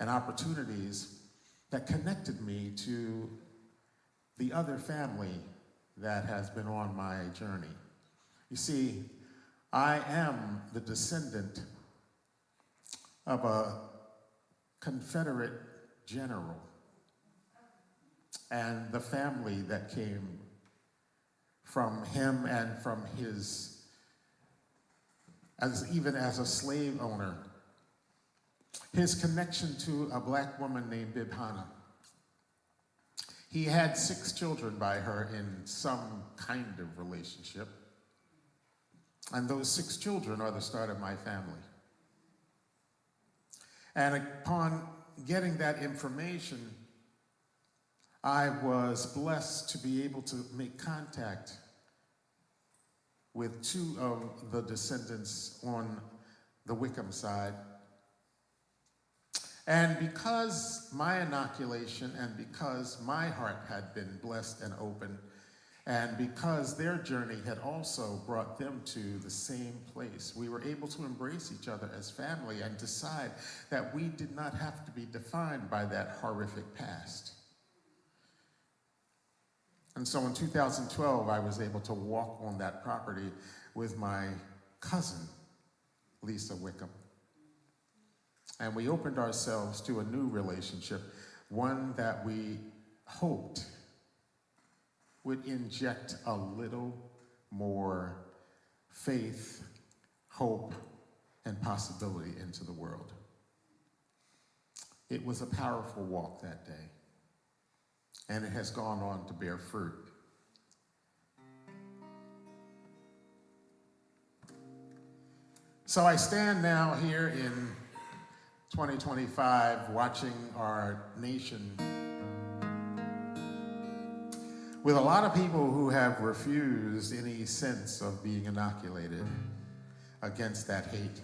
and opportunities that connected me to the other family that has been on my journey. You see, I am the descendant of a Confederate general, and the family that came from him and from his, even as a slave owner, his connection to a black woman named Bibhana. He had 6 children by her in some kind of relationship, and those 6 children are the start of my family. And upon getting that information, I was blessed to be able to make contact with 2 of the descendants on the Wickham side. And because my inoculation and because my heart had been blessed and open, and because their journey had also brought them to the same place, we were able to embrace each other as family and decide that we did not have to be defined by that horrific past. And so in 2012, I was able to walk on that property with my cousin, Lisa Wickham. And we opened ourselves to a new relationship, one that we hoped would inject a little more faith, hope, and possibility into the world. It was a powerful walk that day, and it has gone on to bear fruit. So I stand now here in 2025 watching our nation with a lot of people who have refused any sense of being inoculated against that hate.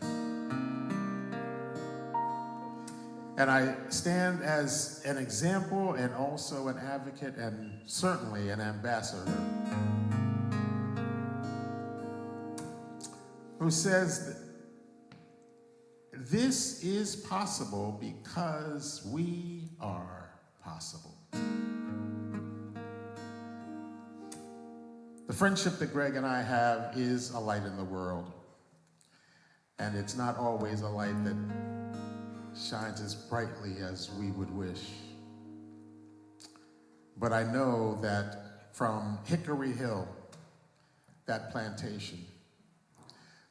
And I stand as an example and also an advocate and certainly an ambassador who says that this is possible because we are possible. The friendship that Greg and I have is a light in the world. And it's not always a light that shines as brightly as we would wish. But I know that from Hickory Hill, that plantation,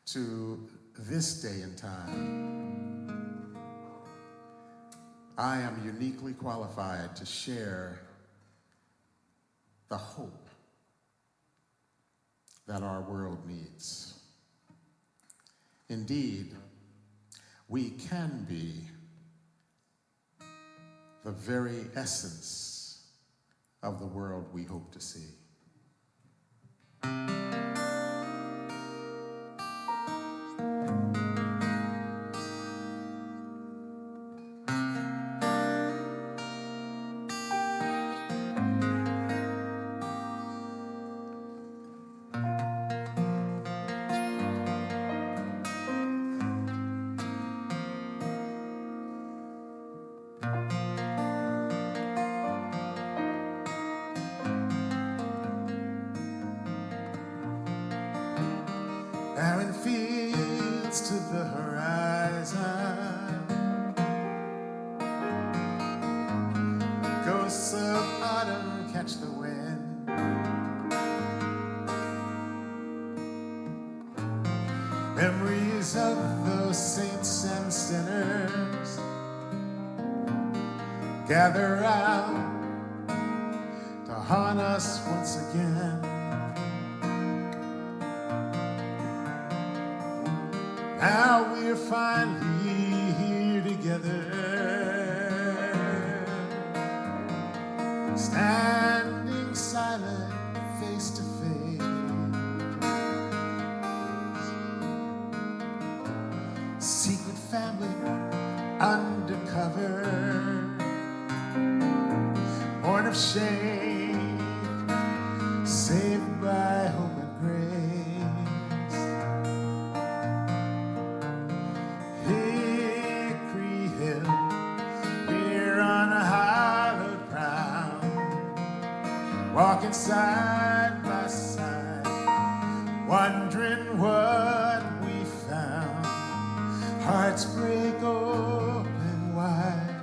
to this day and time, I am uniquely qualified to share the hope that our world needs. Indeed, we can be the very essence of the world we hope to see. Barren fields to the horizon, ghosts of autumn catch the wind. Memories of those saints and sinners gather round to haunt us once again. Now we're finally here together, standing silent, face to face. Secret family undercover, born of shame, saved by hope and grace. walking side by side, wondering what we found. Hearts break open wide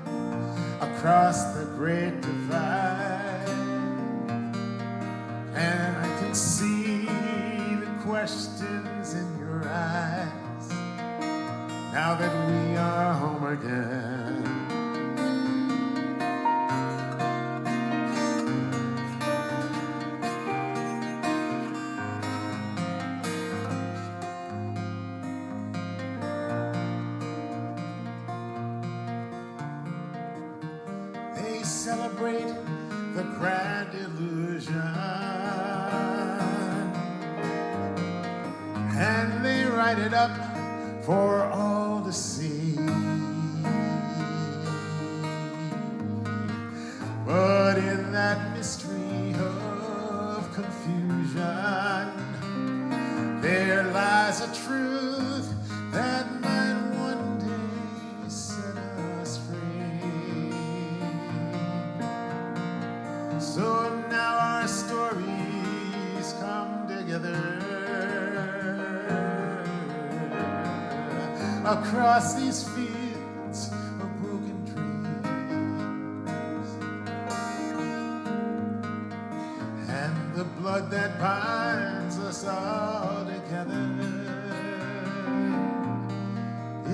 across the great divide, and I can see the questions in your eyes now that we are home again. They celebrate the grand illusion, and they write it up for all to see. But in that mystery of confusion, there lies a truth that might one day set us free. So now our stories come together across these fields of broken dreams, and the blood that binds us all together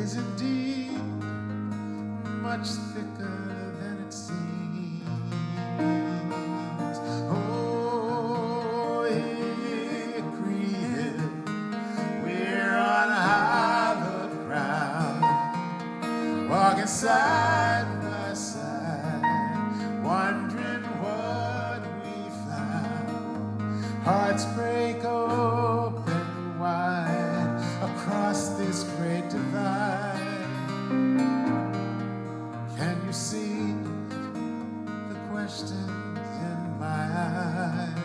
is indeed much thicker than it seems. Oh, Hickory Hill, we're on hallowed ground, walking side by side, wondering what we found. Hearts break open wide across this great divide. Can you see the questions in my eyes?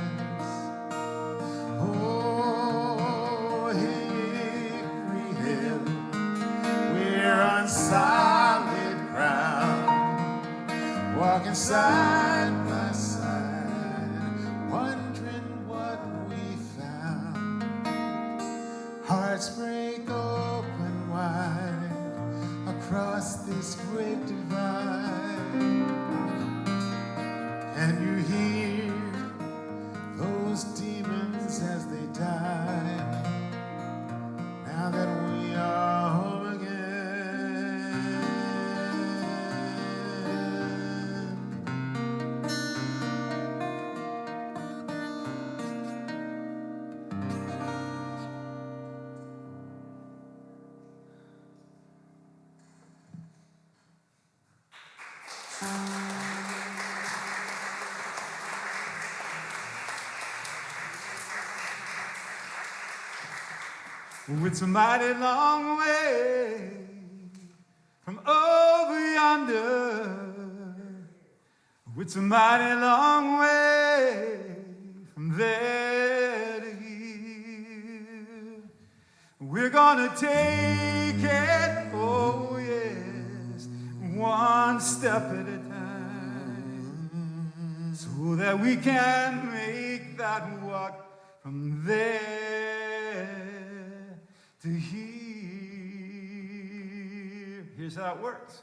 Oh, Hickory Hill, we're on solid ground, walking side by side, wondering what we found. Hearts break open wide across this great divide. Can you hear those demons as they die, now that we are home again? It's a mighty long way from over yonder. It's a mighty long way from there to here. We're gonna take it, oh yes, one step at a time, so that we can make that walk from there to here. Here's how it works.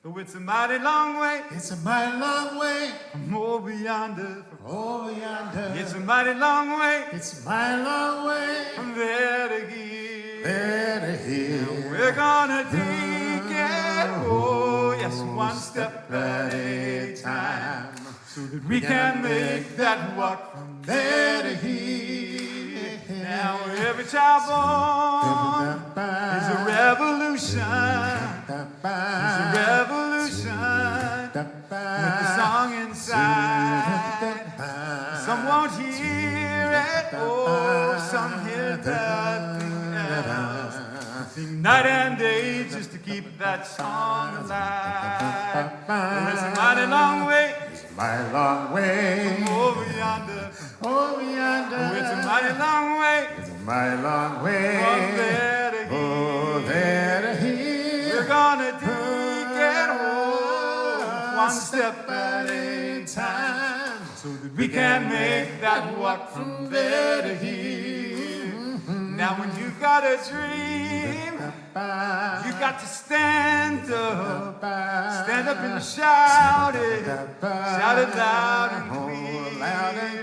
Oh, it's a mighty long way. It's a mighty long way from over yonder. over yonder. It's a mighty long way It's a mighty long way from there to here. there to here. We're gonna take it, oh yes, one step at a time, so that we can make that walk from There to here. now. Every child born is a revolution. It's a revolution with a song inside. Some won't hear it, oh, some hear nothing else. Sing night and day just to keep that song alive. Well, it's a mighty long way My long way over yonder. over yonder. Oh, it's a mighty long way It's a mighty long from way there to oh, here. there to here. We're gonna take it, oh, one step at a time, so that we can make that walk from there to here. Now when you got a dream, you got to stand up and shout it loud and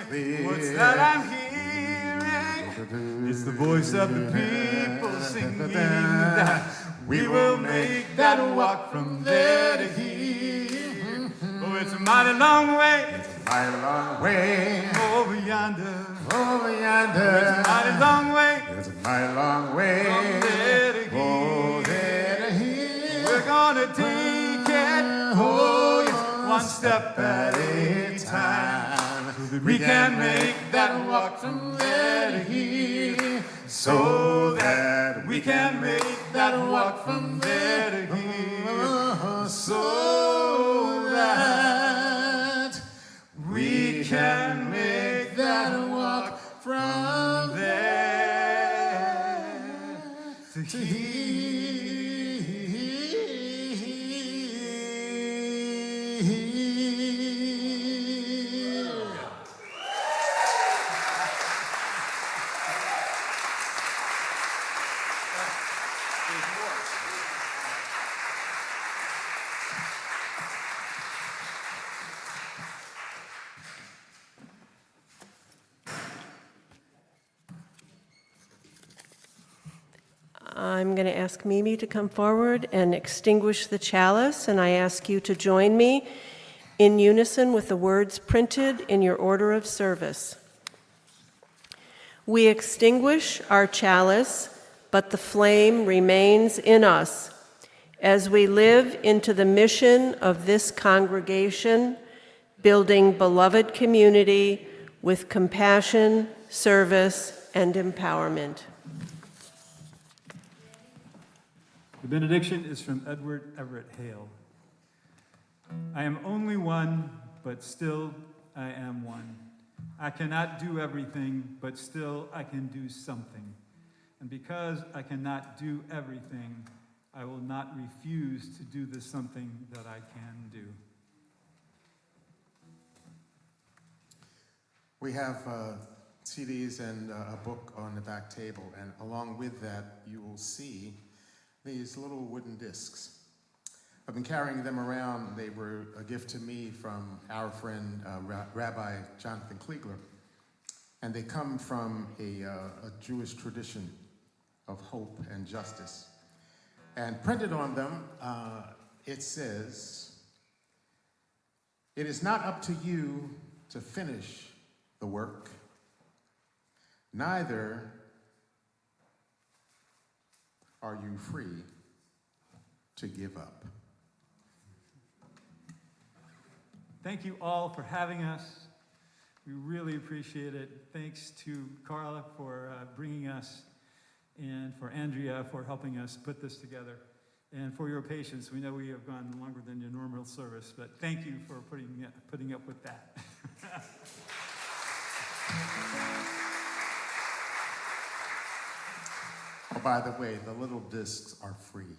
clear. What's that I'm hearing? It's the voice of the people singing that we will make that walk from there to here. Oh, it's a mighty long way. It's a mighty long way. Over yonder. Over yonder. It's a mighty long way. It's a mighty long way. From there to Oh, here. there to here. We're gonna take it, oh yes, one step at a time. So that we can make that walk from there to here. So that we can make that walk from there to here. So that we can make that walk from there to here. I'm going to ask Mimi to come forward and extinguish the chalice, and I ask you to join me in unison with the words printed in your order of service. We extinguish our chalice, but the flame remains in us as we live into the mission of this congregation, building beloved community with compassion, service, and empowerment. The benediction is from Edward Everett Hale. I am only one, but still I am one. I cannot do everything, but still I can do something. And because I cannot do everything, I will not refuse to do the something that I can do. We have CDs and a book on the back table, and along with that, you will see these little wooden discs. I've been carrying them around. They were a gift to me from our friend, Rabbi Jonathan Kliegler, and they come from a Jewish tradition of hope and justice. And printed on them, it says, "It is not up to you to finish the work, neither are you free to give up." Thank you all for having us. We really appreciate it. Thanks to Carla for bringing us, and for Andrea for helping us put this together, and for your patience. We know we have gone longer than your normal service, but thank you for putting up with that. Oh, by the way, the little discs are free.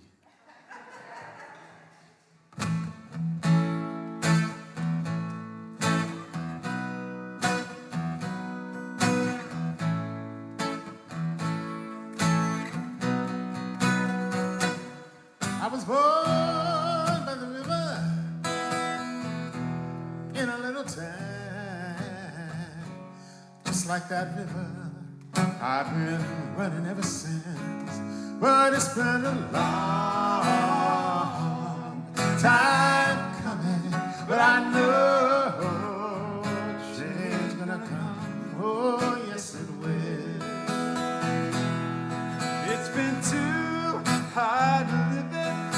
I was born by the river in a little town, just like that river. I've been running ever since, but it's been a long time coming. But I know change gonna come. Oh, yes it will. It's been too hard living,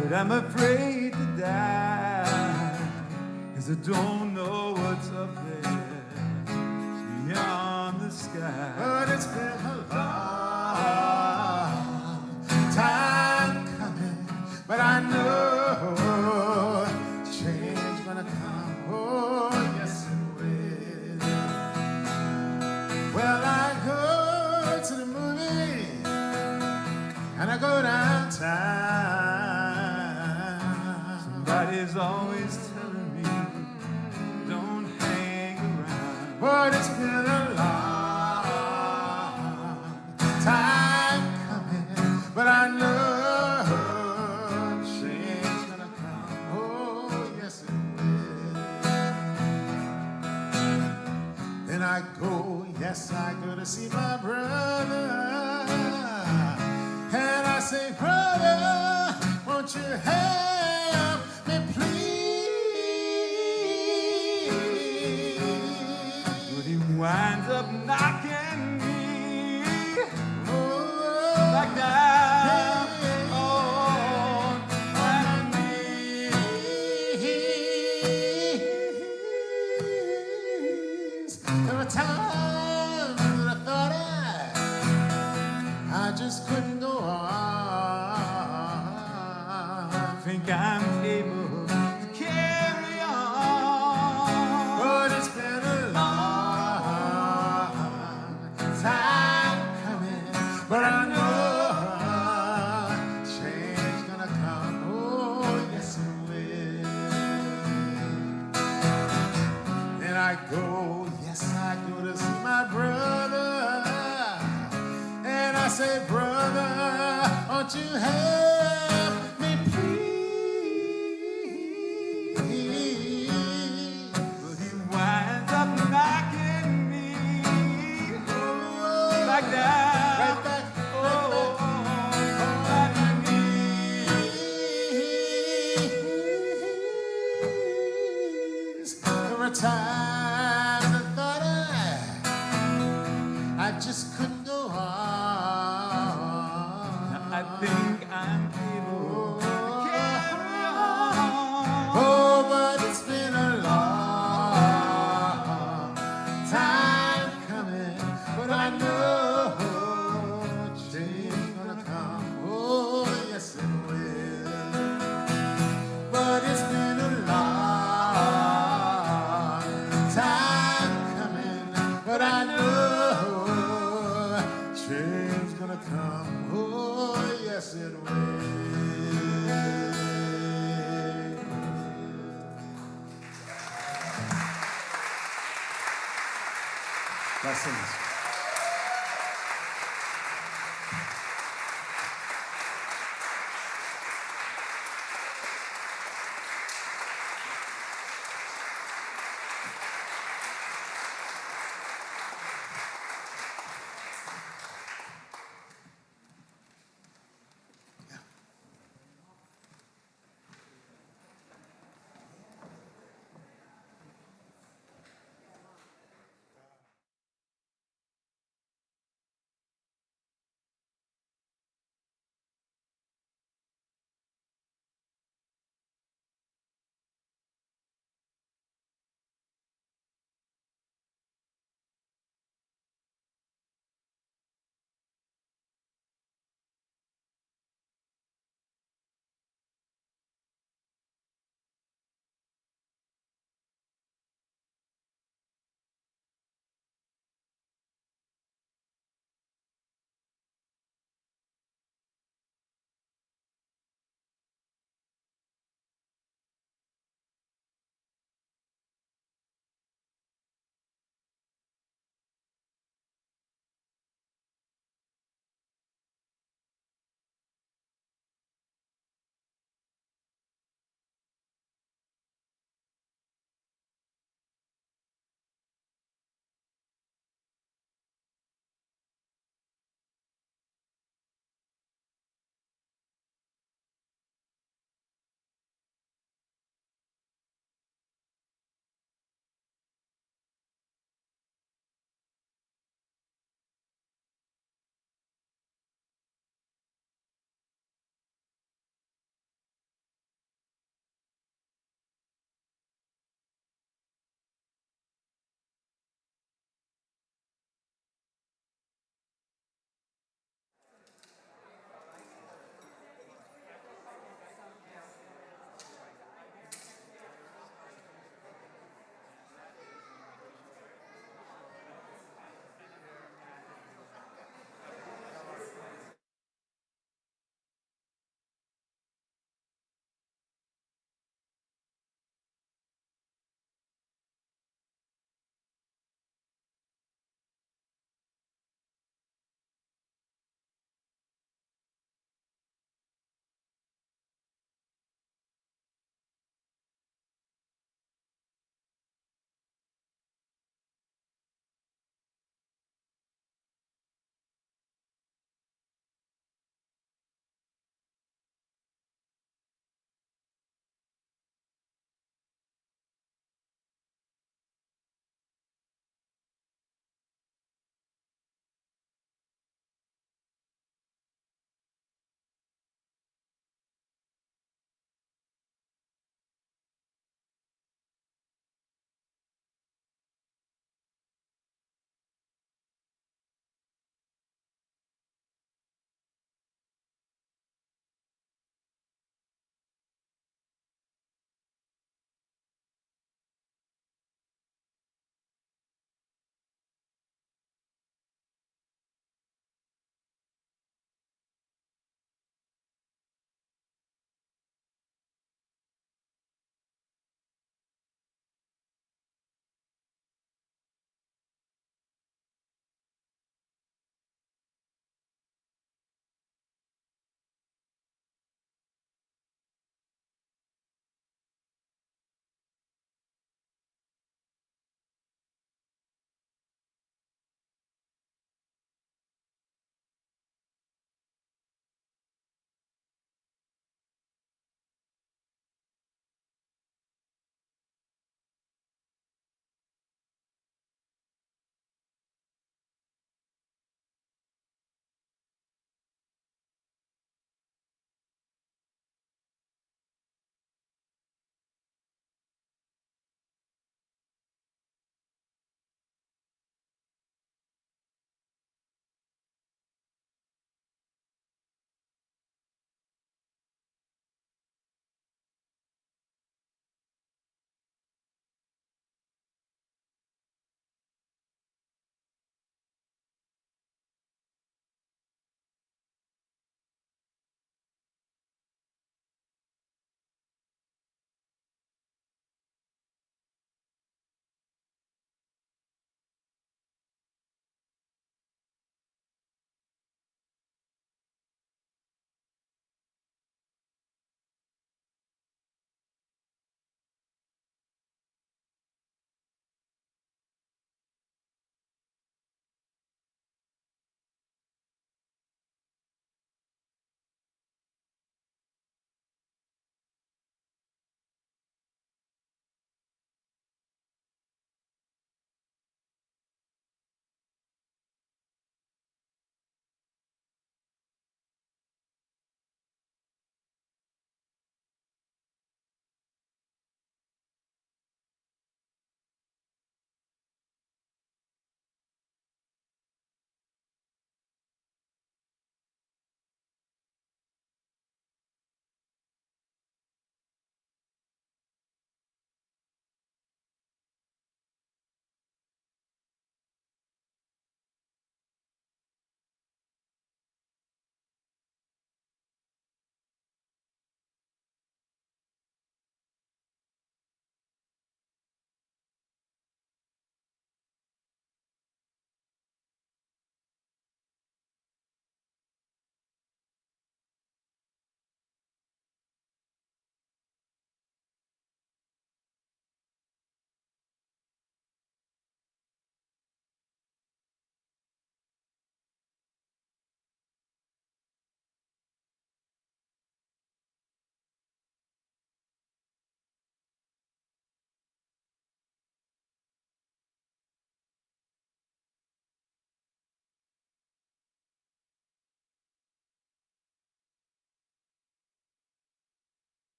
but I'm afraid to die, 'cause I don't know what's up there beyond the sky. But it's been a long time coming. But I know change gonna come. Oh, yes it will. Well, I go to the movie and I go downtown. Somebody's always telling me, don't hang see my brother. And I say, brother, won't you help me, please? But he winds up knocking me back down on my knees. There were times that I thought I just couldn't go on. I think I'm able to carry on. But it's been a long time coming. But I know change gonna come. Oh, yes it will. Then I go, yes I go to see my brother. And I say, brother, won't you help me, please? But he winds up knocking me back down. Right back, right back. On my knees. There were times I thought I just couldn't go on. I think I'm able to carry on. Oh, but it's been a long time coming. But I know change gonna come. Oh, yes it will. But it's been a long time coming. But I know change gonna come. Oh, yes it will. Blessings.